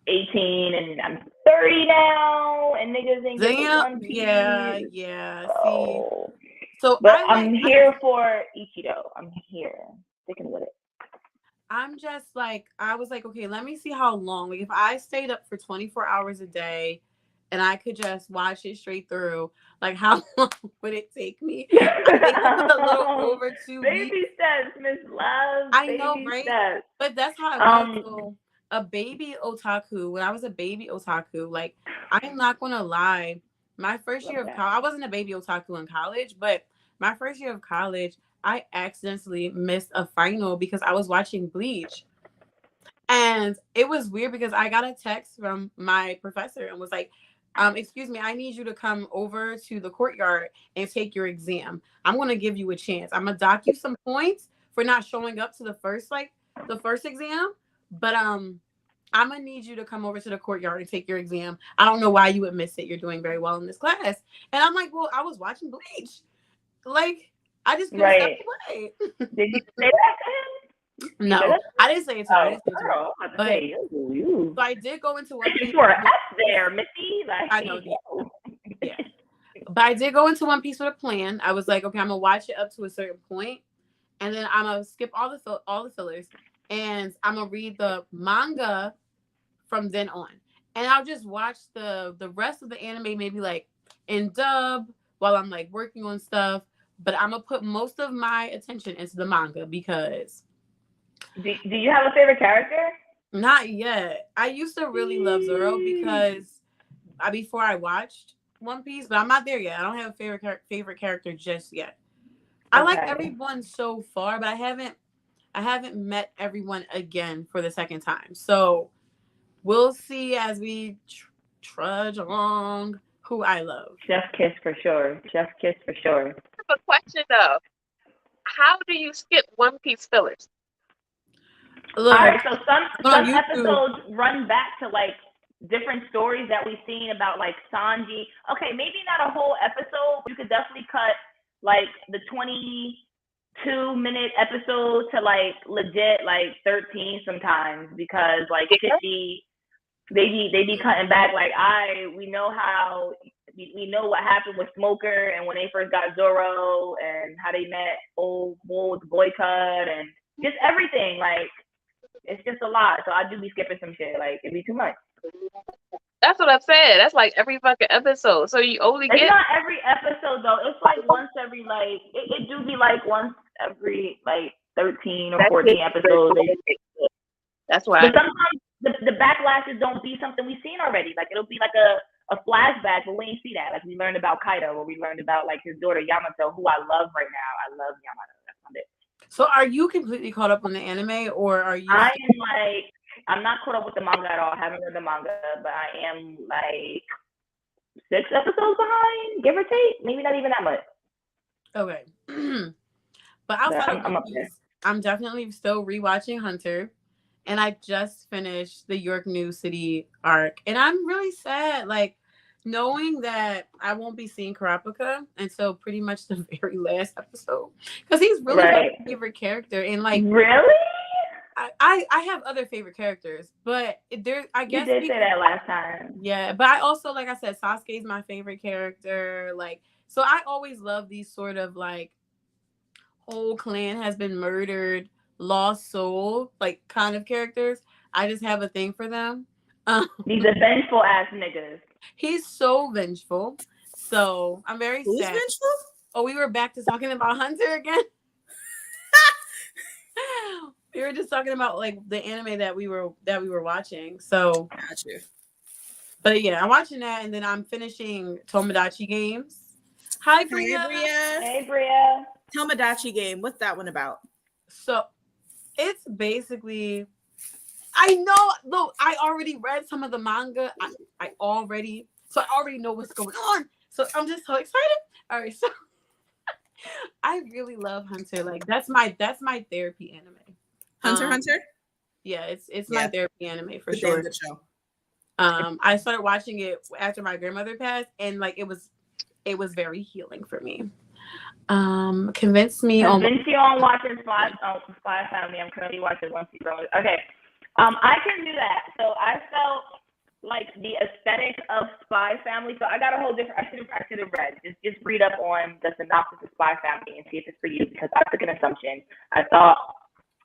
18 and I'm 30 now, and niggas ain't getting One Piece. Yeah. So but I'm here for Ichido. I'm here, sticking with it. I'm just like, I was like, okay, let me see how long. Like, if I stayed up for 24 hours a day, and I could just watch it straight through, like, how long would it take me? I think it was a little over 2 weeks. Baby steps, Miss Love. I know, right? Steps. But that's how I was. So, a baby otaku, when I was a baby otaku, like, I'm not gonna lie, my first year of college, I wasn't a baby otaku in college, but my first year of college, I accidentally missed a final because I was watching Bleach. And it was weird because I got a text from my professor and was like, excuse me, I need you to come over to the courtyard and take your exam. I'm going to give you a chance. I'm going to dock you some points for not showing up to the first exam. But I'm going to need you to come over to the courtyard and take your exam. I don't know why you would miss it. You're doing very well in this class. And I'm like, well, I was watching Bleach. Like, I just couldn't step away. Did you say that to him? No, I didn't say it to her. But so I did go into One Piece. You were up there, Missy. Like, I know. Yeah. But I did go into One Piece with a plan. I was like, okay, I'm gonna watch it up to a certain point, and then I'm gonna skip all the fillers, and I'm gonna read the manga from then on. and I'll just watch the rest of the anime maybe like in dub while I'm like working on stuff. But I'm gonna put most of my attention into the manga because. Do you have a favorite character? Not yet. I used to really love Zoro because before I watched One Piece, but I'm not there yet. I don't have a favorite character just yet. I like everyone so far, but I haven't met everyone again for the second time. So we'll see as we trudge along who I love. Chef kiss for sure. Chef kiss for sure. I have a question though. How do you skip One Piece fillers? Look, all right, so some episodes run back to like different stories that we've seen about like Sanji. Okay, maybe not a whole episode. You could definitely cut like the 22-minute episode to like legit like 13 sometimes because like 50 they be cutting back. Like we know what happened with Smoker and when they first got Zoro and how they met old Bull with the boycott and just everything like. It's just a lot, so I do be skipping some shit. Like it'd be too much. That's what I'm saying. That's like every fucking episode. So you only get. It's not every episode though. It's like once every like it do be like once every like 13 or 14 episodes. That's why. But sometimes the backlashes don't be something we've seen already. Like it'll be like a flashback, but we ain't see that. Like we learned about Kaido, or we learned about like his daughter Yamato, who I love right now. I love Yamato. That's my bitch. So are you completely caught up on the anime or are you? I'm not caught up with the manga at all. I haven't read the manga, but I am like 6 episodes behind, give or take. Maybe not even that much. Okay. But outside of One Piece, I'm definitely still rewatching Hunter. And I just finished the York New City arc. And I'm really sad. Like knowing that I won't be seeing Kurapika until pretty much the very last episode, because he's really my favorite character. And like, really, I have other favorite characters, but I guess you did say that last time. Yeah, but I also, like I said, Sasuke's my favorite character. Like, so I always love these sort of like whole clan has been murdered, lost soul, like kind of characters. I just have a thing for them. These are vengeful ass niggas. He's so vengeful. So I'm very sad. Who's vengeful? Oh, we were back to talking about Hunter again. We were just talking about like the anime that we were watching. So got you. But yeah, I'm watching that and then I'm finishing Tomodachi Games. Hi Bria. Hey Bria. Tomodachi Game. What's that one about? So it's basically look, I already read some of the manga. I already know what's going on. So I'm just so excited. All right, so I really love Hunter. Like that's my therapy anime. Hunter? Yeah, it's my therapy anime for good sure. Good show. I started watching it after my grandmother passed, and like it was very healing for me. Convince me on watching Spy Family. I'm currently watching One Piece. Okay. I can do that. So I felt like the aesthetic of Spy Family. So I got a whole different. I should have read. Just read up on the synopsis of Spy Family and see if it's for you because I took an assumption. I thought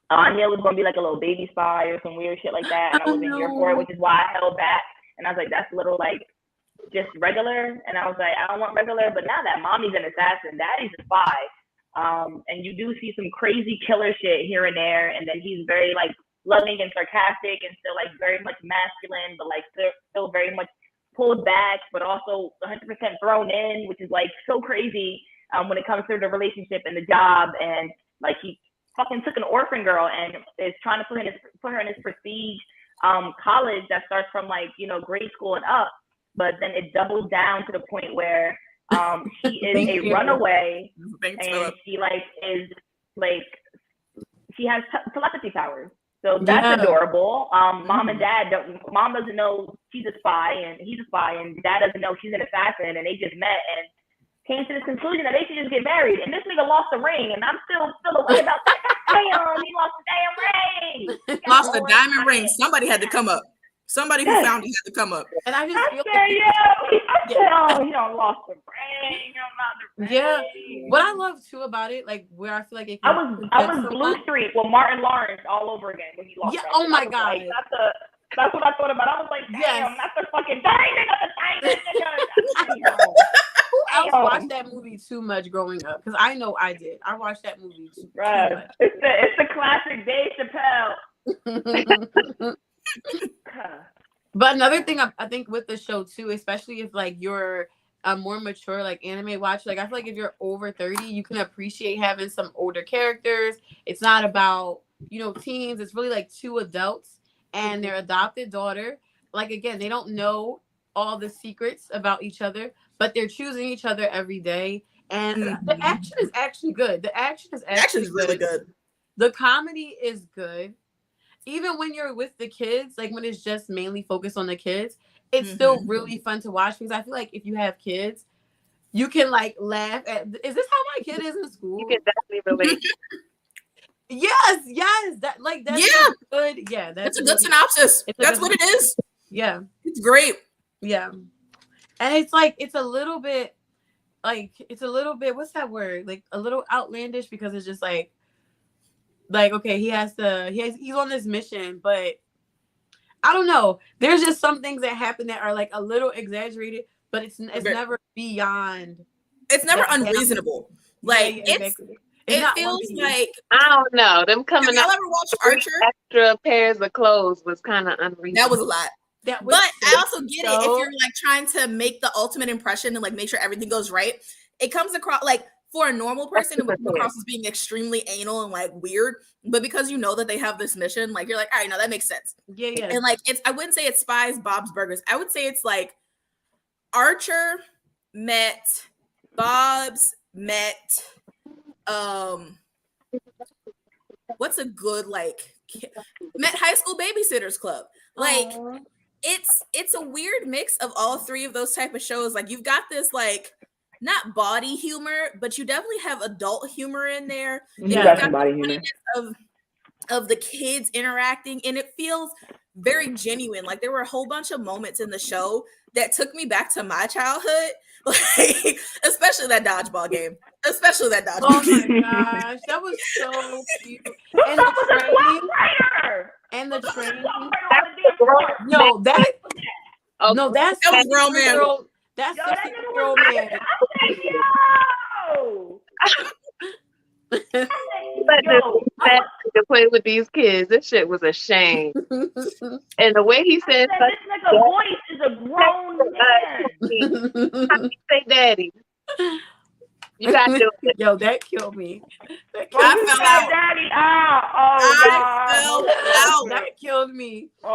Anya was gonna be like a little baby spy or some weird shit like that, and I wasn't here for it, which is why I held back. And I was like, that's a little like just regular. And I was like, I don't want regular. But now that mommy's an assassin, daddy's a spy. And you do see some crazy killer shit here and there, and then he's very like loving and sarcastic and still like very much masculine, but like still very much pulled back, but also 100% thrown in, which is like so crazy when it comes to the relationship and the job. And like he fucking took an orphan girl and is trying to put her in his prestige college that starts from like, you know, grade school and up, but then it doubles down to the point where she is a runaway and she like is like she has telepathy powers. So that's adorable. Mom and dad mom doesn't know she's a spy and he's a spy, and dad doesn't know she's an assassin, and they just met and came to the conclusion that they should just get married. And this nigga lost a ring, and I'm still away about that. Damn, he lost a damn ring. Lost a diamond ring. Somebody had to come up. Somebody who found it had to come up. And I just feel he don't lost the ring. Yeah. What I love too about it, like where I feel like it I was Blue Street with Martin Lawrence all over again when he lost. Yeah. Oh my god. Like, that's what I thought about. I was like, damn, not the fucking thing, nigga. Who else watched that movie too much growing up? Because I know I did. I watched that movie too much. It's the classic Dave Chappelle. But another thing I think with the show too, especially if like you're a more mature like anime watcher, like I feel like if you're over 30, you can appreciate having some older characters. It's not about, you know, teens. It's really like two adults and their adopted daughter. Like again, they don't know all the secrets about each other, but they're choosing each other every day. And the action is actually good. The action is actually really good. The comedy is good. Even when you're with the kids, like when it's just mainly focused on the kids, it's still really fun to watch because I feel like if you have kids, you can like laugh at, is this how my kid is in school? You can definitely relate. Yes. That's good. Yeah, that's a good synopsis. That's what it is. Yeah. It's great. Yeah. And it's like, it's a little bit, what's that word? Like a little outlandish because it's just like, okay, he's on this mission, but I don't know. There's just some things that happen that are like a little exaggerated, but it's never beyond. It's never unreasonable. Like exactly. It feels like, I don't know. Them coming y'all up ever watched Archer? Extra pairs of clothes was kind of unreasonable. That was a lot. But I also get it if you're like trying to make the ultimate impression and like make sure everything goes right. It comes across like, for a normal person, it would come across as being extremely anal and like weird. But because you know that they have this mission, like you're like, all right, no, that makes sense. Yeah. And like I wouldn't say it's Spies, Bob's Burgers. I would say it's like Archer met Bob's met what's a good like met High School Babysitters Club. Like it's a weird mix of all three of those type of shows. Like you've got this like not body humor, but you definitely have adult humor in there. You got some body humor of the kids interacting, and it feels very genuine. Like there were a whole bunch of moments in the show that took me back to my childhood, like especially that dodgeball game. Oh my gosh, that was so cute. And the train. That's grown man. That's 60-year-old man. To play with these kids, this shit was a shame. And the way he said, "This nigga voice is a grown man." How do you say daddy? You got to do it. Yo, that killed me. I fell out. Daddy out. That killed me. That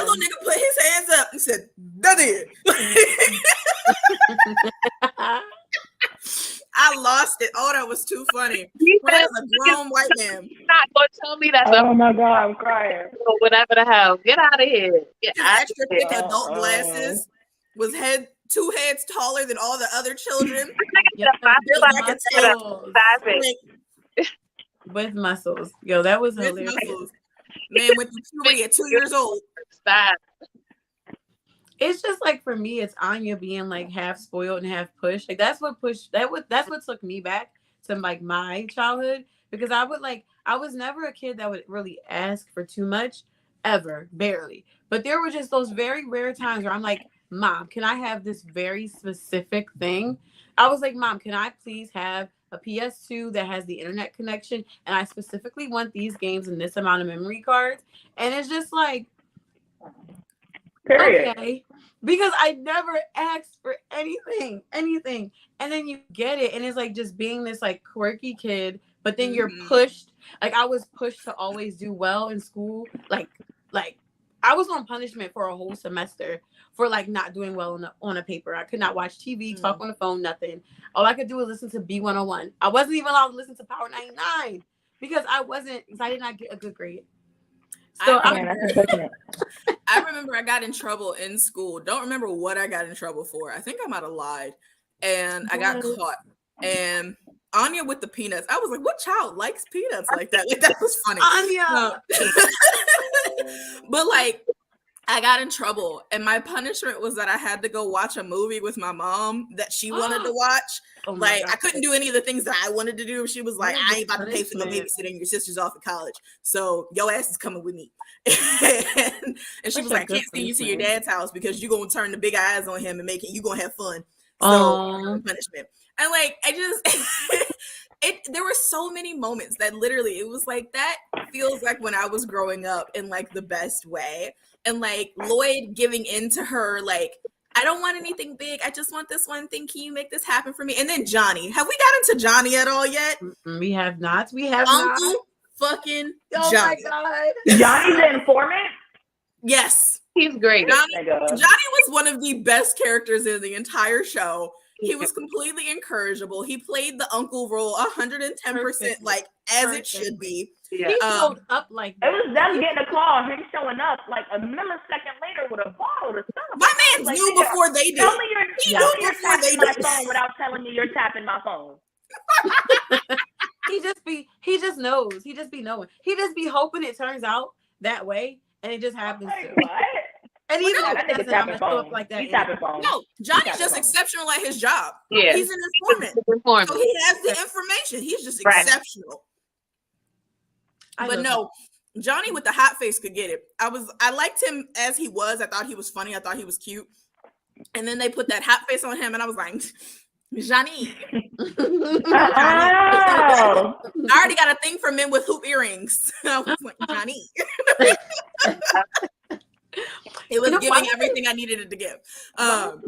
little nigga put his hands up and said, "Daddy." I lost it. Oh, that was too funny. That was a grown white man. You're not gonna tell me that's oh my god, I'm crying. Whatever the hell. Get out of here. Get his out extra thick adult glasses was two heads taller than all the other children. With muscles. Yo, that was hilarious. Man went through puberty at 2 years old. Stop. It's just like for me, it's Anya being like half spoiled and half pushed. Like that's what took me back to like my childhood, because I was never a kid that would really ask for too much ever, barely. But there were just those very rare times where I'm like, Mom, can I have this very specific thing? I was like, Mom, can I please have a PS2 that has the internet connection? And I specifically want these games and this amount of memory cards. And it's just like, period. Okay. Because I never asked for anything. And then you get it. And it's like just being this like quirky kid, but then you're pushed. Like I was pushed to always do well in school. Like I was on punishment for a whole semester for like not doing well on a paper. I could not watch TV, talk on the phone, nothing. All I could do was listen to B101. I wasn't even allowed to listen to Power 99 because I did not get a good grade. So I remember I got in trouble in school. Don't remember what I got in trouble for. I think I might have lied, and I got caught. And Anya with the peanuts. I was like, what child likes peanuts like that? Like that was funny. Anya. But like, I got in trouble, and my punishment was that I had to go watch a movie with my mom that she wanted to watch. Oh like, God. I couldn't do any of the things that I wanted to do. She was like, I ain't about to pay for no babysitting. Your sister's off at college, so your ass is coming with me. and she was like, I can't send you to your dad's house because you're going to turn the big eyes on him and make it, you're going to have fun. So, punishment. And like, I just... there were so many moments that literally it was like that feels like when I was growing up in like the best way. And like Lloyd giving in to her, like, I don't want anything big. I just want this one thing. Can you make this happen for me? And then Johnny. Have we got into Johnny at all yet? We have not. We have Uncle not. Fucking Oh Johnny. my God. Johnny's the informant? Yes. He's great. Johnny was one of the best characters in the entire show. He was completely incorrigible. He played the uncle role 110%, like as it should be. Yeah. He showed up like that. It was them getting a call, him showing up like a millisecond later with a bottle of stuff. My man like, knew before they did. Tell me you're tapping my phone without telling me you're tapping my phone. He just knows. He just be knowing. He just be hoping it turns out that way, and it just happens. Like, what? And even I think it's tapping phone. Like that. He's tapping phone. No, Johnny's just exceptional at his job. Yeah. He's an informant. So he has the information. He's just exceptional. But no, Johnny with the hot face could get it. I liked him as he was. I thought he was funny. I thought he was cute. And then they put that hot face on him, and I was like, Johnny. I already got a thing for men with hoop earrings. I was like, Johnny. It was giving everything I needed it to give.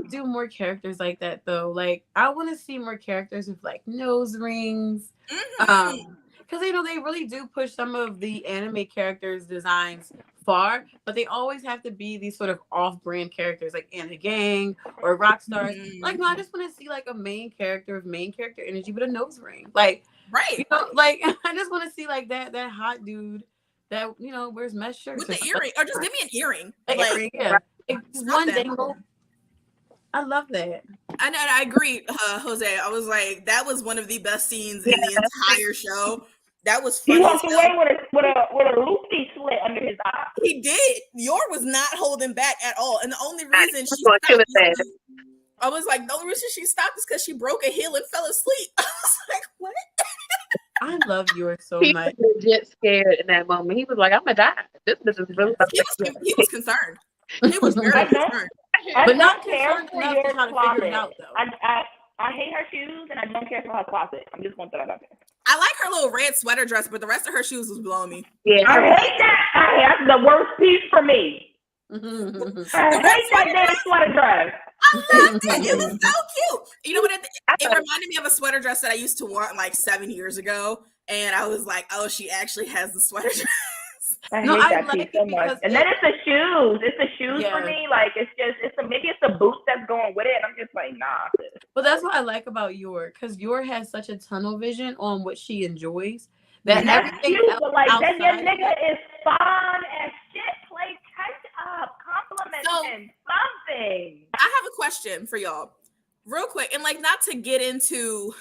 Do more characters like that though. Like I want to see more characters with like nose rings. Because they really do push some of the anime characters' designs far, but they always have to be these sort of off-brand characters like Anna Gang or rock stars. Like no, I just want to see like a main character of main character energy with a nose ring. Like right. Like I just want to see like that hot dude that wears mesh shirts with the earring, or just give me an earring. Earring, yeah. It's one dangle. I love that. I agree, Jose. I was like, that was one of the best scenes in the entire show. That was funny. He walked away with a loopy slit under his eye. He did. Yor was not holding back at all, and the only reason she stopped, I was like, the only reason she stopped is because she broke a heel and fell asleep. I was like, what? I love Yor so much. He was legit scared in that moment. He was like, I'm gonna die. This is really. He was concerned. He was very concerned. But not concerned enough to try to figure it out, though. I hate her shoes, and I don't care for her closet. I'm just going to throw that out there. I like her little red sweater dress, but the rest of her shoes was blowing me. Yeah, I hate that. That's the worst piece for me. I hate that damn sweater dress. I loved it. It was so cute. You know what? It reminded me of a sweater dress that I used to want like 7 years ago, and I was like, "Oh, she actually has the sweater dress." I hate that piece so much. And then it's the shoes. It's the shoes for me. Like maybe it's the boots that's going with it. And I'm just like, nah. But that's what I like about Yor, because Yor has such a tunnel vision on what she enjoys that everything cute, else but like outside, then your nigga is fun as shit. Play catch up, compliment him, something. I have a question for y'all, real quick, and like not to get into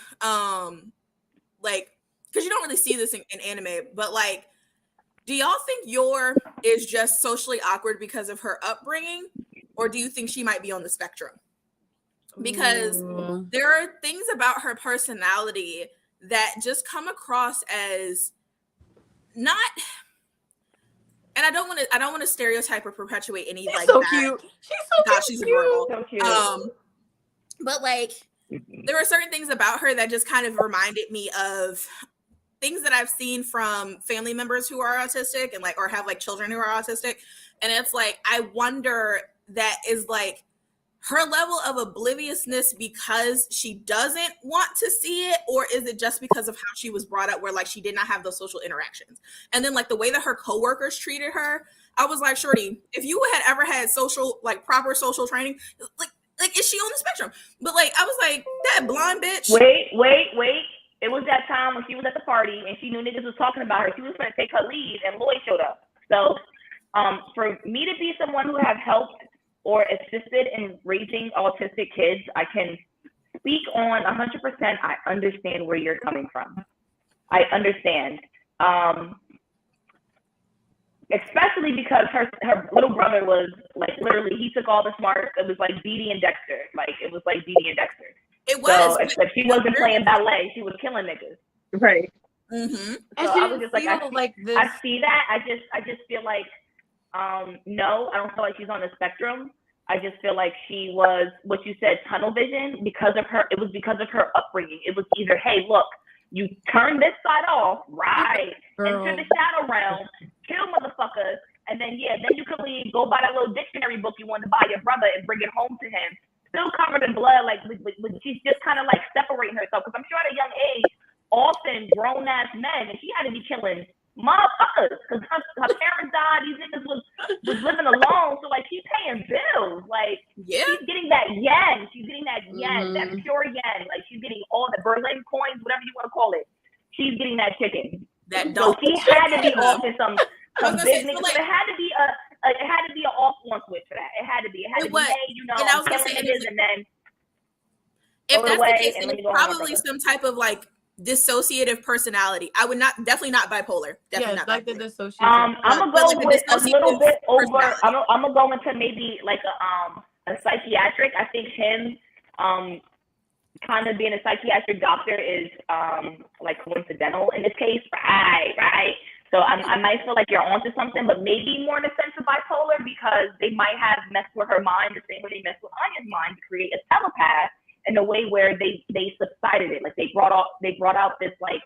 like because you don't really see this in anime, but like. Do y'all think Yor is just socially awkward because of her upbringing, or do you think she might be on the spectrum? Because there are things about her personality that just come across as not, and I don't want to stereotype or perpetuate any like so that. Cute. She's so cute. She's adorable. So cute. But like there were certain things about her that just kind of reminded me of things that I've seen from family members who are autistic and like, or have like children who are autistic. And it's like, I wonder that is like her level of obliviousness because she doesn't want to see it, or is it just because of how she was brought up where like she did not have those social interactions? And then like the way that her coworkers treated her, I was like, shorty, if you had ever had social, like proper social training, like is she on the spectrum? But like, I was like, that blonde bitch. Wait. It was that time when she was at the party and she knew niggas was talking about her. She was going to take her leave and Lloyd showed up. So for me to be someone who have helped or assisted in raising autistic kids, I can speak on 100%. I understand where you're coming from. I understand. especially because her little brother was like literally he took all the smarts. It was like Dee Dee and Dexter. Like it was like Dee Dee and Dexter. It was. So except she wasn't playing ballet, she was killing niggas. Right. So And I was just like, this. I see that. I just feel like, no, I don't feel like she's on the spectrum. I just feel like she was what you said, tunnel vision, because of her. It was because of her upbringing. It was either, hey, look, you turn this side off, right, into the shadow realm, kill motherfuckers, and then then you can leave, go buy that little dictionary book you wanted to buy your brother and bring it home to him, still covered in blood, like she's just kind of like separating herself. Because I'm sure at a young age, often grown ass men, and she had to be killing motherfuckers because her parents died. These niggas was living alone, so like she's paying bills. Like she's getting that yen. She's getting that yen, that pure yen. Like she's getting all the Berlin coins, whatever you want to call it. She's getting that chicken. So she had to be off in some big niggas. So it had to be an off one switch for that. It had to be. It had to be. Hey, you know, and I was gonna say, and then if that's the case, then it's probably some type of like dissociative personality. I would definitely not bipolar. Definitely not like bipolar. the dissociative. I'm gonna go with a little bit over. I'm gonna go into maybe like a psychiatric. I think him kind of being a psychiatric doctor is like coincidental in this case. Right. So I might feel like you're onto something, but maybe more in the sense of bipolar because they might have messed with her mind the same way they messed with Anya's mind to create a telepath in a way where they subsided it. Like they brought out this like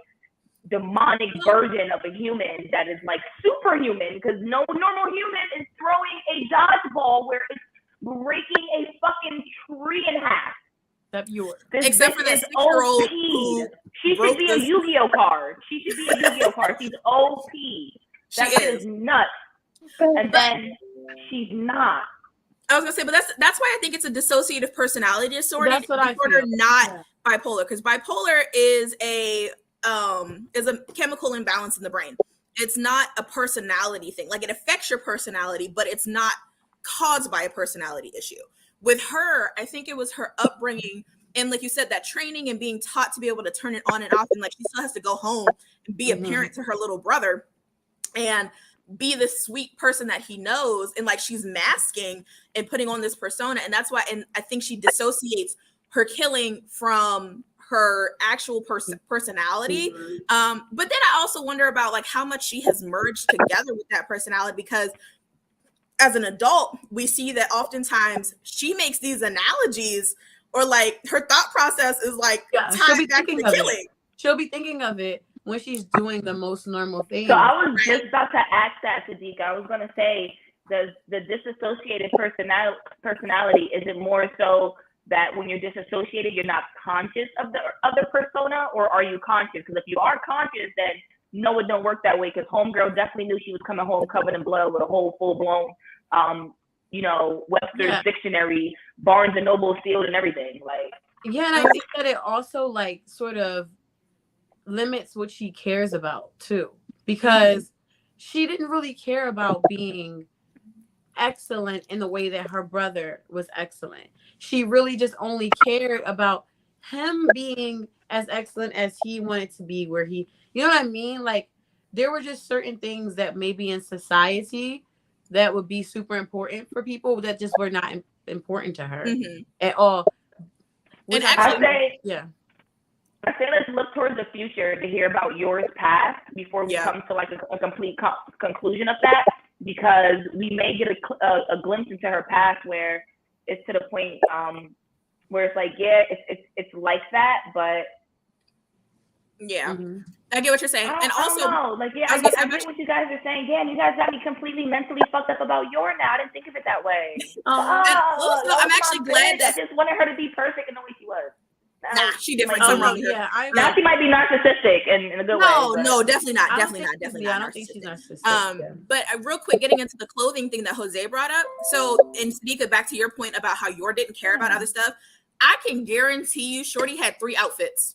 demonic version of a human that is like superhuman because no normal human is throwing a dodgeball where it's breaking a fucking tree in half. Except yours. Except for this 6-year-old. She should be a Yu-Gi-Oh card. She's OP. That is nuts. And then she's not. I was gonna say, but that's why I think it's a dissociative personality disorder. That's what I feel. Not bipolar, because bipolar is a chemical imbalance in the brain. It's not a personality thing. Like it affects your personality, but it's not caused by a personality issue. With her, I think it was her upbringing and like you said, that training and being taught to be able to turn it on and off, and like she still has to go home and be a parent to her little brother and be the sweet person that he knows, and like she's masking and putting on this persona, and that's why. And I think she dissociates her killing from her actual personality. But then I also wonder about like how much she has merged together with that personality, because as an adult, we see that oftentimes she makes these analogies, or like her thought process is like tied back to the killing. She'll be thinking of it when she's doing the most normal thing. So I was just about to ask that, Sadiq. I was going to say, the disassociated personality, is it more so that when you're disassociated, you're not conscious of the other persona, or are you conscious? Because if you are conscious, then no, it don't work that way, because homegirl definitely knew she was coming home covered in blood with a whole full-blown, Webster's dictionary, Barnes and Noble sealed and everything. Like, yeah, and I think that it also like sort of limits what she cares about too, because she didn't really care about being excellent in the way that her brother was excellent. She really just only cared about him being as excellent as he wanted to be, where he, you know what I mean? Like, there were just certain things that maybe in society that would be super important for people that just were not important to her at all. And I say let's look towards the future to hear about yours past before we come to like a complete conclusion of that, because we may get a glimpse into her past where it's to the point where it's like, it's like that, but I get what you're saying. And also, I get what you guys are saying. Damn, you guys got me completely mentally fucked up about your now. I didn't think of it that way. I'm actually glad that I just wanted her to be perfect in the way she was. Nah, she different. Now she might be narcissistic in a good way. No, definitely not. Definitely not. I don't think she's narcissistic. But real quick, getting into the clothing thing that Jose brought up. So, and Sadiqa, back to your point about how Yor didn't care about other stuff. I can guarantee you, Shorty had 3 outfits: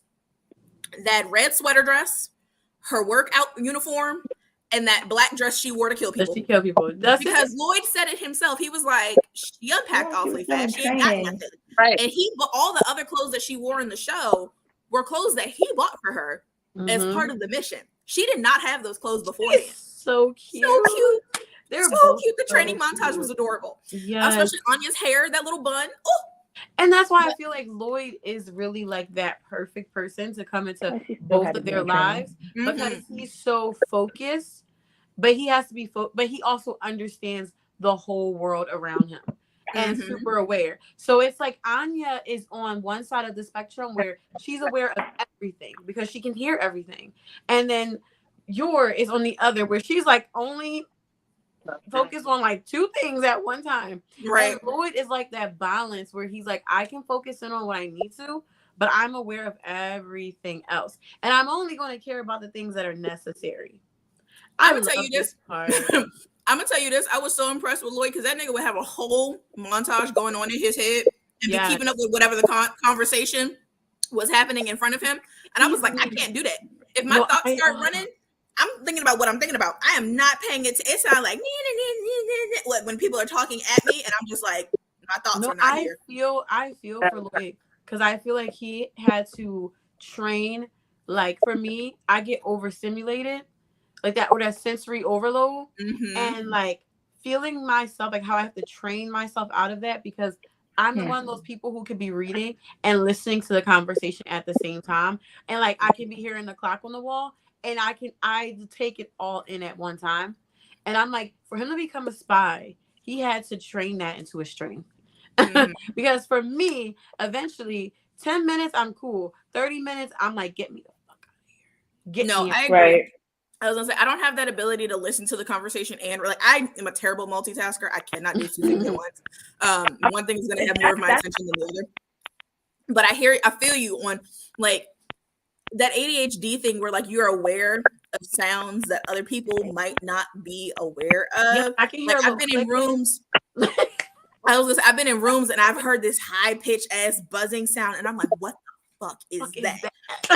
that red sweater dress, her workout uniform, and that black dress she wore to kill people. She killed people. Because Lloyd said it himself. He was like, she unpacked awfully fast. She ain't got nothing. Right. And all the other clothes that she wore in the show were clothes that he bought for her as part of the mission. She did not have those clothes beforehand. so cute. So cute. They're so cute. The so training montage cute. was adorable. Yeah, especially Anya's hair, that little bun. Oh. And that's why I feel like Lloyd is really like that perfect person to come into both of their lives because he's so focused, but he has to be but he also understands the whole world around him and super aware. So it's like Anya is on one side of the spectrum where she's aware of everything because she can hear everything. And then Yor is on the other where she's like only focus on like two things at one time. Right. And Lloyd is like that balance where he's like, I can focus in on what I need to, but I'm aware of everything else. And I'm only going to care about the things that are necessary. I'm gonna tell you this. I'm gonna tell you this. I was so impressed with Lloyd because that nigga would have a whole montage going on in his head and be keeping up with whatever the conversation was happening in front of him. And I was like, I can't do that. If my thoughts start running, I'm thinking about what I'm thinking about. I am not paying it. It sounds like when people are talking at me, and I'm just like, my thoughts are not here. I feel for Lloyd because I feel like he had to train. Like for me, I get overstimulated, like that, or that sensory overload, and like feeling myself, like how I have to train myself out of that because I'm one of those people who could be reading and listening to the conversation at the same time, and like I can be hearing the clock on the wall. And I take it all in at one time. And I'm like, for him to become a spy, he had to train that into a strength. Because for me, eventually, 10 minutes, I'm cool. 30 minutes, I'm like, get me the fuck out of here. I agree. Right. I was gonna say, I don't have that ability to listen to the conversation and like I am a terrible multitasker. I cannot do two things at once. One thing is gonna have more of my attention than the other. But I feel you on like that ADHD thing where like you're aware of sounds that other people might not be aware of. Yeah, I can hear like I've been in rooms. I've been in rooms and I've heard this high pitched ass buzzing sound, and I'm like, what the fuck is that?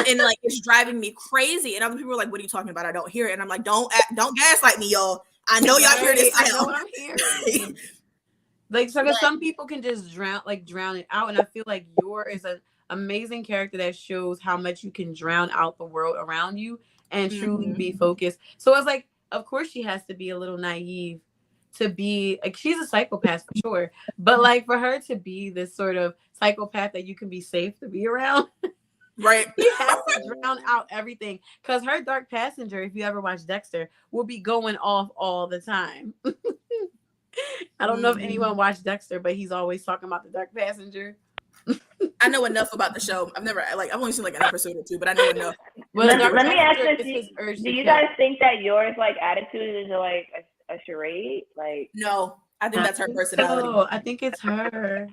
And like it's driving me crazy. And other people are like, what are you talking about? I don't hear it. And I'm like, don't gaslight me, y'all. I know y'all hear this sound. I know what I'm hearing. Like so, because some people can just drown it out, and I feel like Yor is an amazing character that shows how much you can drown out the world around you and truly be focused. So it's like, of course, she has to be a little naive to be like she's a psychopath for sure, but like for her to be this sort of psychopath that you can be safe to be around, right? She has to drown out everything because her dark passenger, if you ever watch Dexter, will be going off all the time. I don't know if anyone watched Dexter, but he's always talking about the dark passenger. I know enough about the show. I've only seen like an episode or two, but I know enough. Well, let me ask this: do you guys think that Yor's like attitude is like a charade? Like, no, I think that's her personality. Oh, I think it's her.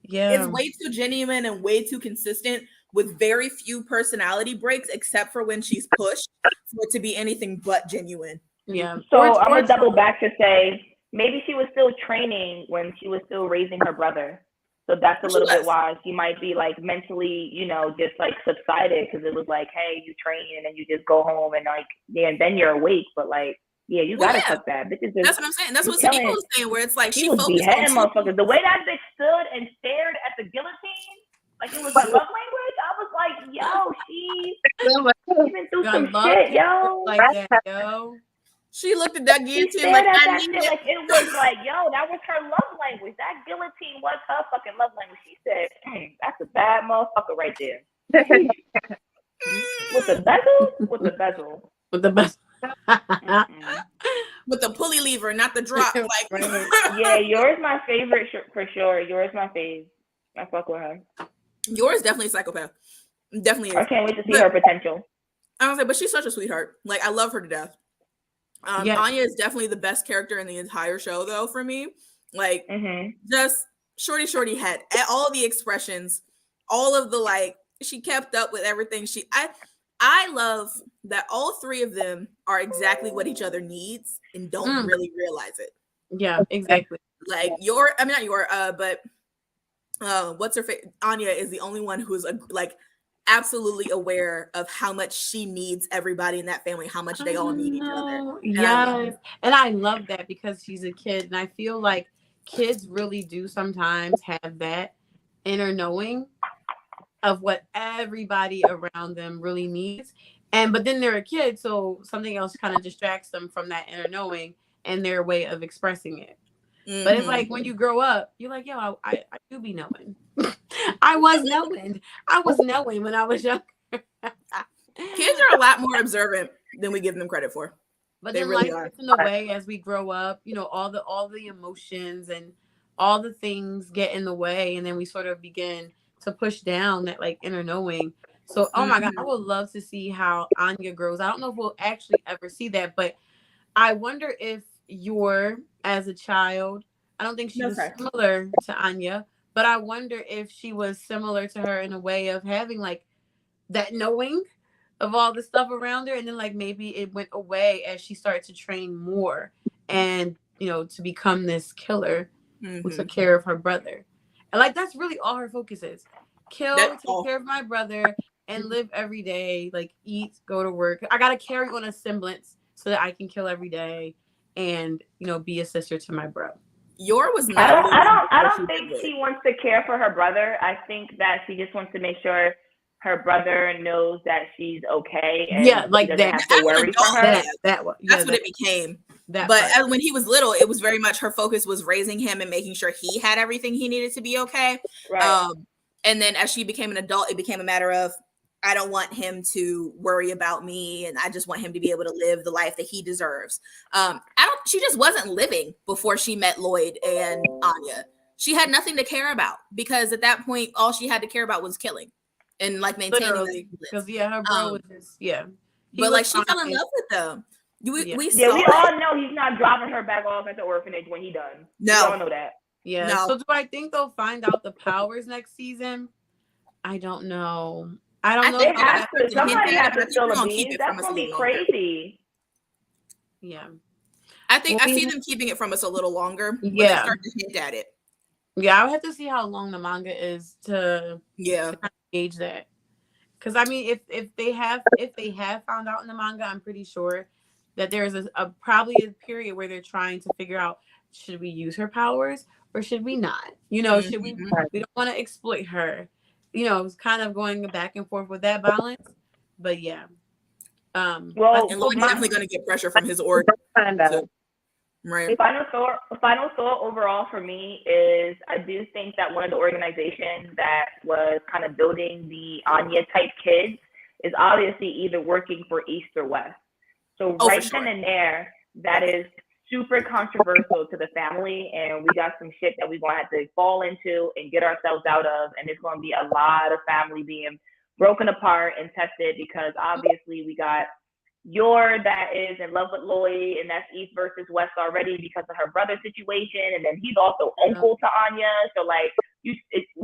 Yeah, it's way too genuine and way too consistent with very few personality breaks, except for when she's pushed for it to be anything but genuine. Yeah. So I'm gonna double back to say maybe she was still training when she was still raising her brother. So that's a little bit why she might be like mentally, just like subsided because it was like, hey, you train and you just go home and like, and then you're awake. But like, you gotta cut that. That's what I'm saying. That's what Saniko was saying, where it's like she was beheading motherfuckers. The way that bitch stood and stared at the guillotine, like it was her love language. I was like, yo, she's been through some shit, yo. Like that, yo. She looked at that guillotine like I need it. Like it was like, yo, that was her love language. That guillotine was her fucking love language. She said, that's a bad motherfucker right there. With the bezel? With the bezel. With the bezel. With the pulley lever, not the drop. Like yeah, Yor's my favorite for sure. Yor's my fave. I fuck with her. Yor's definitely a psychopath. Definitely is. I can't wait to see her potential. I was like, but she's such a sweetheart. Like I love her to death. Anya is definitely the best character in the entire show, though, for me. Like, just shorty head. All the expressions, all of the like, she kept up with everything. I love that all three of them are exactly what each other needs and don't really realize it. Yeah, exactly. Like but what's her face? Anya is the only one who's like absolutely aware of how much she needs everybody in that family, how much they all need each other. Yes. And I love that because she's a kid. And I feel like kids really do sometimes have that inner knowing of what everybody around them really needs. but then they're a kid, so something else kind of distracts them from that inner knowing and their way of expressing it. Mm-hmm. But it's like when you grow up, you're like, yo, I do be knowing. I was knowing when I was young. Kids are a lot more observant than we give them credit for. But they then really life gets in the way as we grow up. You know, all the emotions and all the things get in the way, and then we sort of begin to push down that like inner knowing. So, oh my God, I would love to see how Anya grows. I don't know if we'll actually ever see that, but I wonder if Yor, as a child, I don't think she was similar to Anya, but I wonder if she was similar to her in a way of having like that knowing of all the stuff around her, and then like maybe it went away as she started to train more and, you know, to become this killer who took care of her brother. And like that's really all her focus is. Take care of my brother and live every day, like eat, go to work. I gotta carry on a semblance so that I can kill every day and, you know, be a sister to my bro. Yor was not. I don't think she wants to care for her brother. I think that she just wants to make sure her brother knows that she's okay. And like doesn't that. Have to worry for her. That's what it became. But when he was little, it was very much her focus was raising him and making sure he had everything he needed to be okay. Right. And then as she became an adult, it became a matter of, I don't want him to worry about me, and I just want him to be able to live the life that he deserves. She just wasn't living before she met Lloyd and Anya. She had nothing to care about because at that point, all she had to care about was killing and like maintaining. Because her bro was just but like she fell in love with them. We all know he's not dropping her back off at the orphanage when he done. No, we all know that. Yeah. No. So do I think they'll find out the powers next season? I don't know. I don't know. They have to. Somebody has to spill the beans. That's gonna be crazy. Yeah. I think I see them keeping it from us a little longer. When they start to hint at it. Yeah, I would have to see how long the manga is to kind of gauge that. Because I mean, if they have found out in the manga, I'm pretty sure that there's probably a period where they're trying to figure out, should we use her powers or should we not? You know, should we don't want to exploit her. You know, it's kind of going back and forth with that balance. But yeah. And Lloyd's definitely going to get pressure from his org. Right. The final thought overall for me is I do think that one of the organizations that was kind of building the Anya type kids is obviously either working for East or West. So then and there, that is super controversial to the family, and we got some shit that we're going to have to fall into and get ourselves out of, and it's going to be a lot of family being broken apart and tested because obviously we got Yor that is in love with Lloyd, and that's East versus West already because of her brother situation, and then he's also uncle to Anya. So like,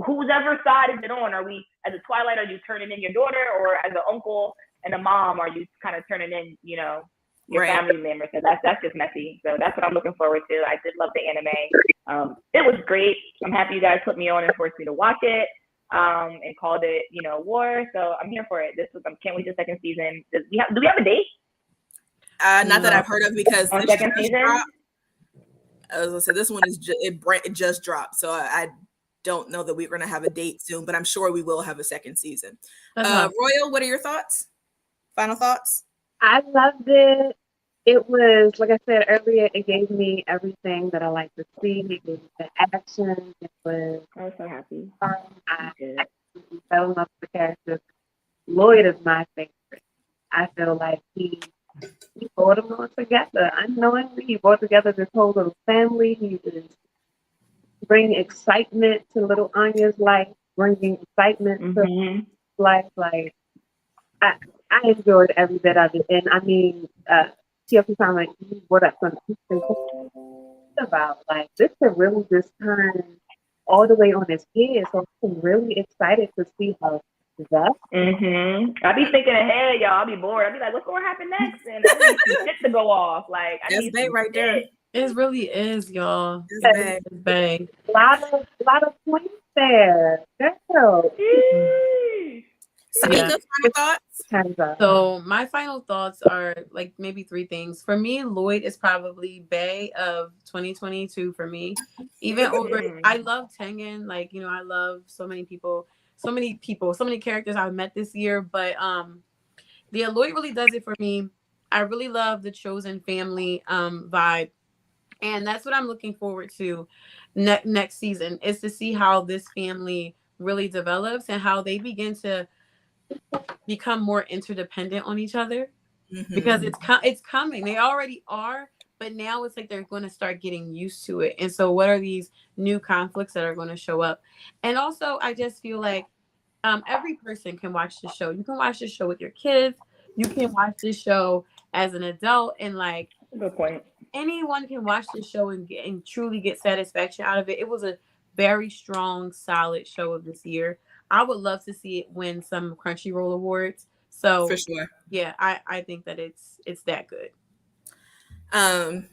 whoever side is it on? Are we as a Twilight? Are you turning in your daughter, or as an uncle and a mom, are you kind of turning in, you know, your family member? So that's just messy. So that's what I'm looking forward to. I did love the anime. It was great. I'm happy you guys put me on and forced me to watch it. And called it, you know, war. So I'm here for it. Can't wait till second season. Do we have a date? Not that I've heard of because on second season. So this one is it just dropped. So I don't know that we're going to have a date soon, but I'm sure we will have a second season. Royal, what are your thoughts? Final thoughts? I loved it. It was, like I said earlier, it gave me everything that I like to see. It gave me the action. I was so happy. I absolutely fell in love with the characters. Lloyd is my favorite. I feel like he brought them all together. Unknowingly, he brought together this whole little family. He is bringing excitement to little Anya's life, bringing excitement to life. Like, I enjoyed every bit of it. And I mean, time like you brought up something about like this could really just turn all the way on its head. So I'm really excited to see how that. I'll be thinking ahead, y'all. I'll be bored. I'll be like, what's going to happen next? And I need some shit to go off. Like, I need some right there. It really is, y'all. It's big. A lot of points there. Girl. Samika, final thoughts? So my final thoughts are like maybe three things. For me, Lloyd is probably Bae of 2022 for me. Even over, I love Tengen. Like, you know, I love so many people, so many characters I've met this year. But Yeah, Lloyd really does it for me. I really love the chosen family vibe. And that's what I'm looking forward to next season, is to see how this family really develops and how they begin to become more interdependent on each other. Because it's coming. They already are, but now it's like they're going to start getting used to it. And so what are these new conflicts that are going to show up? And also, I just feel like every person can watch the show. You can watch the show with your kids. You can watch this show as an adult, and like, good point. Anyone can watch the show and truly get satisfaction out of it. It was a very strong, solid show of this year. I would love to see it win some Crunchyroll awards. So For sure. Yeah, I think that it's that good.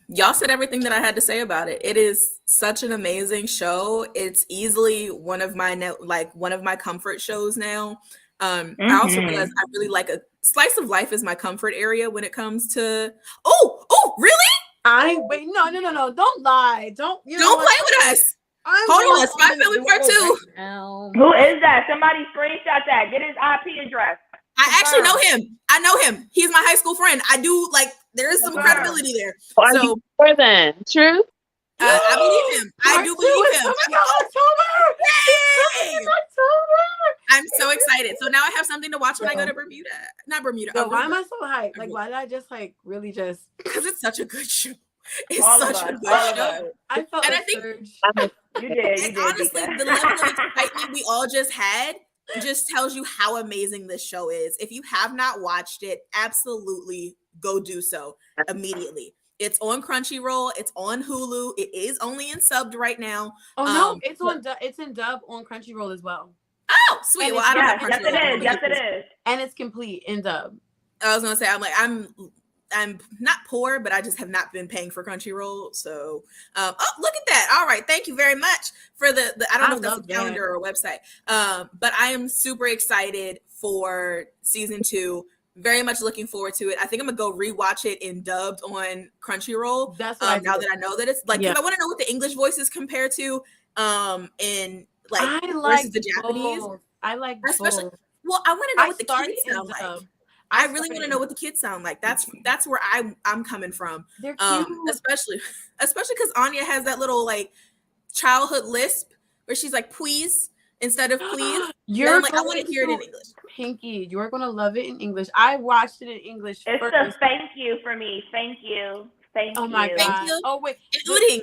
Y'all said everything that I had to say about it. It is such an amazing show. It's easily one of my comfort shows now. I also realized I really like a slice of life is my comfort area when it comes to. Oh, really? No, don't lie. Don't play with us. Hold on, Spy Family Part 2. Who is that? Somebody screenshot that. Get his IP address. I actually know him. I know him. He's my high school friend. I do there is some credibility there. Are you sure then? True? I believe him. I do believe him. October! I'm so excited. So now I have something to watch when I go to Bermuda. Not Bermuda. So why am I so hyped? Like, why did I just really just? Because it's such a good show. It's All such a of good us. show. I felt And a I think surge. You did. And honestly, the level of excitement we all just had just tells you how amazing this show is. If you have not watched it, absolutely go do so immediately. It's on Crunchyroll. It's on Hulu. It is only in subbed right now. Oh no, it's in dub on Crunchyroll as well. Oh, sweet. Well, I don't have yes, Crunchyroll. yes, it is. And it's complete in dub. I was gonna say, I'm not poor, but I just have not been paying for Crunchyroll. So, oh, look at that. All right. Thank you very much for the I don't know if that's a calendar or a website. But I am super excited for season 2. Very much looking forward to it. I think I'm gonna go rewatch it in dubbed on Crunchyroll. That's what now that I know that it's like, because I want to know what the English voices compare to in like versus the Japanese. I like especially both. Well, I want to know what the kids sound like. I really want to know what the kids sound like. That's where I'm coming from. They're cute. Especially because Anya has that little like childhood lisp where she's like please instead of please. I want to hear it in English. Pinky, you're gonna love it in English. I watched it in English. It's first. a thank you for me. Thank you. Thank you. Oh my god. Thank you. Oh wait. She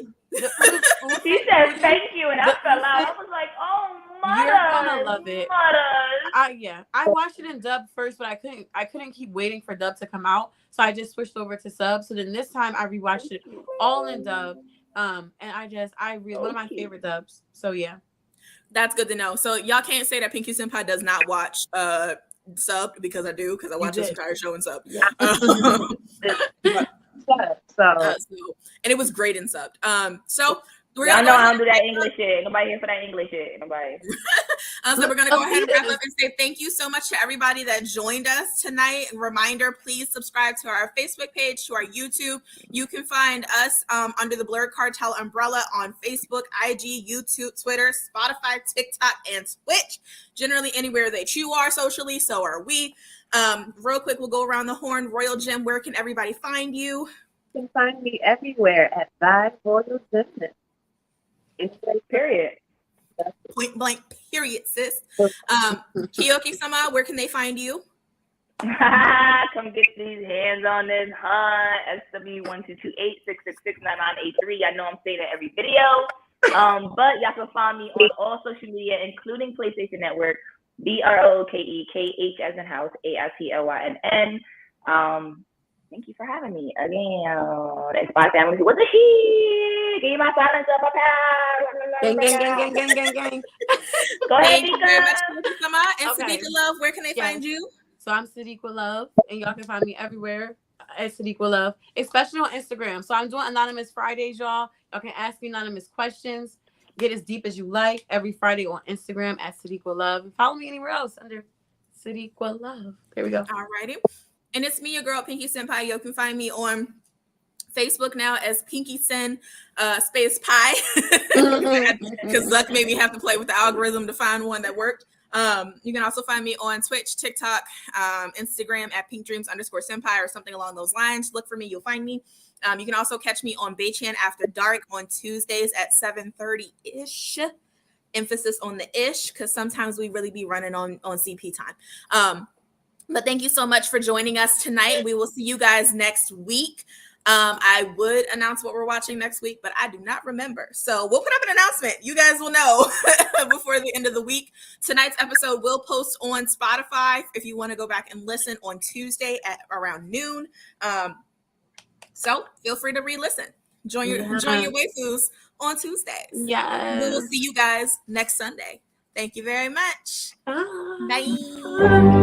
said thank you, and I fell out. I was like, oh, mother. You're gonna love it. I watched it in dub first, but I couldn't keep waiting for dub to come out, so I just switched over to sub. So then this time I rewatched it all in dub. And one of my favorite dubs. So yeah. That's good to know. So y'all can't say that Pinky Senpai does not watch subbed, because I do, because I watch this entire show in sub. Yeah. And it was great in subbed. So we're I gonna know I don't do that English shit. Nobody here for that English shit. Nobody. So we're gonna go ahead and wrap up and say thank you so much to everybody that joined us tonight. And reminder, please subscribe to our Facebook page, to our YouTube. You can find us under the Blurred Cartel umbrella on Facebook, IG, YouTube, Twitter, Spotify, TikTok, and Twitch. Generally anywhere that you are socially, so are we. Real quick, we'll go around the horn. Royal Gym, where can everybody find you? You can find me everywhere at Vibe Royal Gym. It's period. Point blank, period, sis. Kiyoki-sama, where can they find you? Come get these hands on this, huh? SW1228-666-9983. I know I'm saying that every video. But y'all can find me on all social media, including PlayStation Network, BROKEKH as in house, AITLYNN. Thank you for having me again. That's my family. What the shit? Give me my silence up, Gang. Go ahead, Thank you very much, Nika. Kiyoki-sama. And Okay. Sadiqa Love, where can they find you? So I'm Sadiqa Love, and y'all can find me everywhere at Sadiqa Love, especially on Instagram. So I'm doing Anonymous Fridays, y'all. Y'all can ask me anonymous questions. Get as deep as you like every Friday on Instagram at Sadiqa Love. And follow me anywhere else under Sadiqa Love. There we go. All righty. And it's me, your girl, Pinky Senpai. You can find me on Facebook now as Pinky Sen space pie. Because Zuck made me have to play with the algorithm to find one that worked. You can also find me on Twitch, TikTok, Instagram at pinkdreams_senpai or something along those lines. Look for me, you'll find me. You can also catch me on Baychan After Dark on Tuesdays at 7:30-ish. Emphasis on the ish, because sometimes we really be running on CP time. But thank you so much for joining us tonight. We will see you guys next week. I would announce what we're watching next week, but I do not remember. So we'll put up an announcement. You guys will know before the end of the week. Tonight's episode will post on Spotify if you want to go back and listen on Tuesday at around noon. So feel free to re-listen. Join your waifus on Tuesdays. Yes. We will see you guys next Sunday. Thank you very much. Bye. Bye.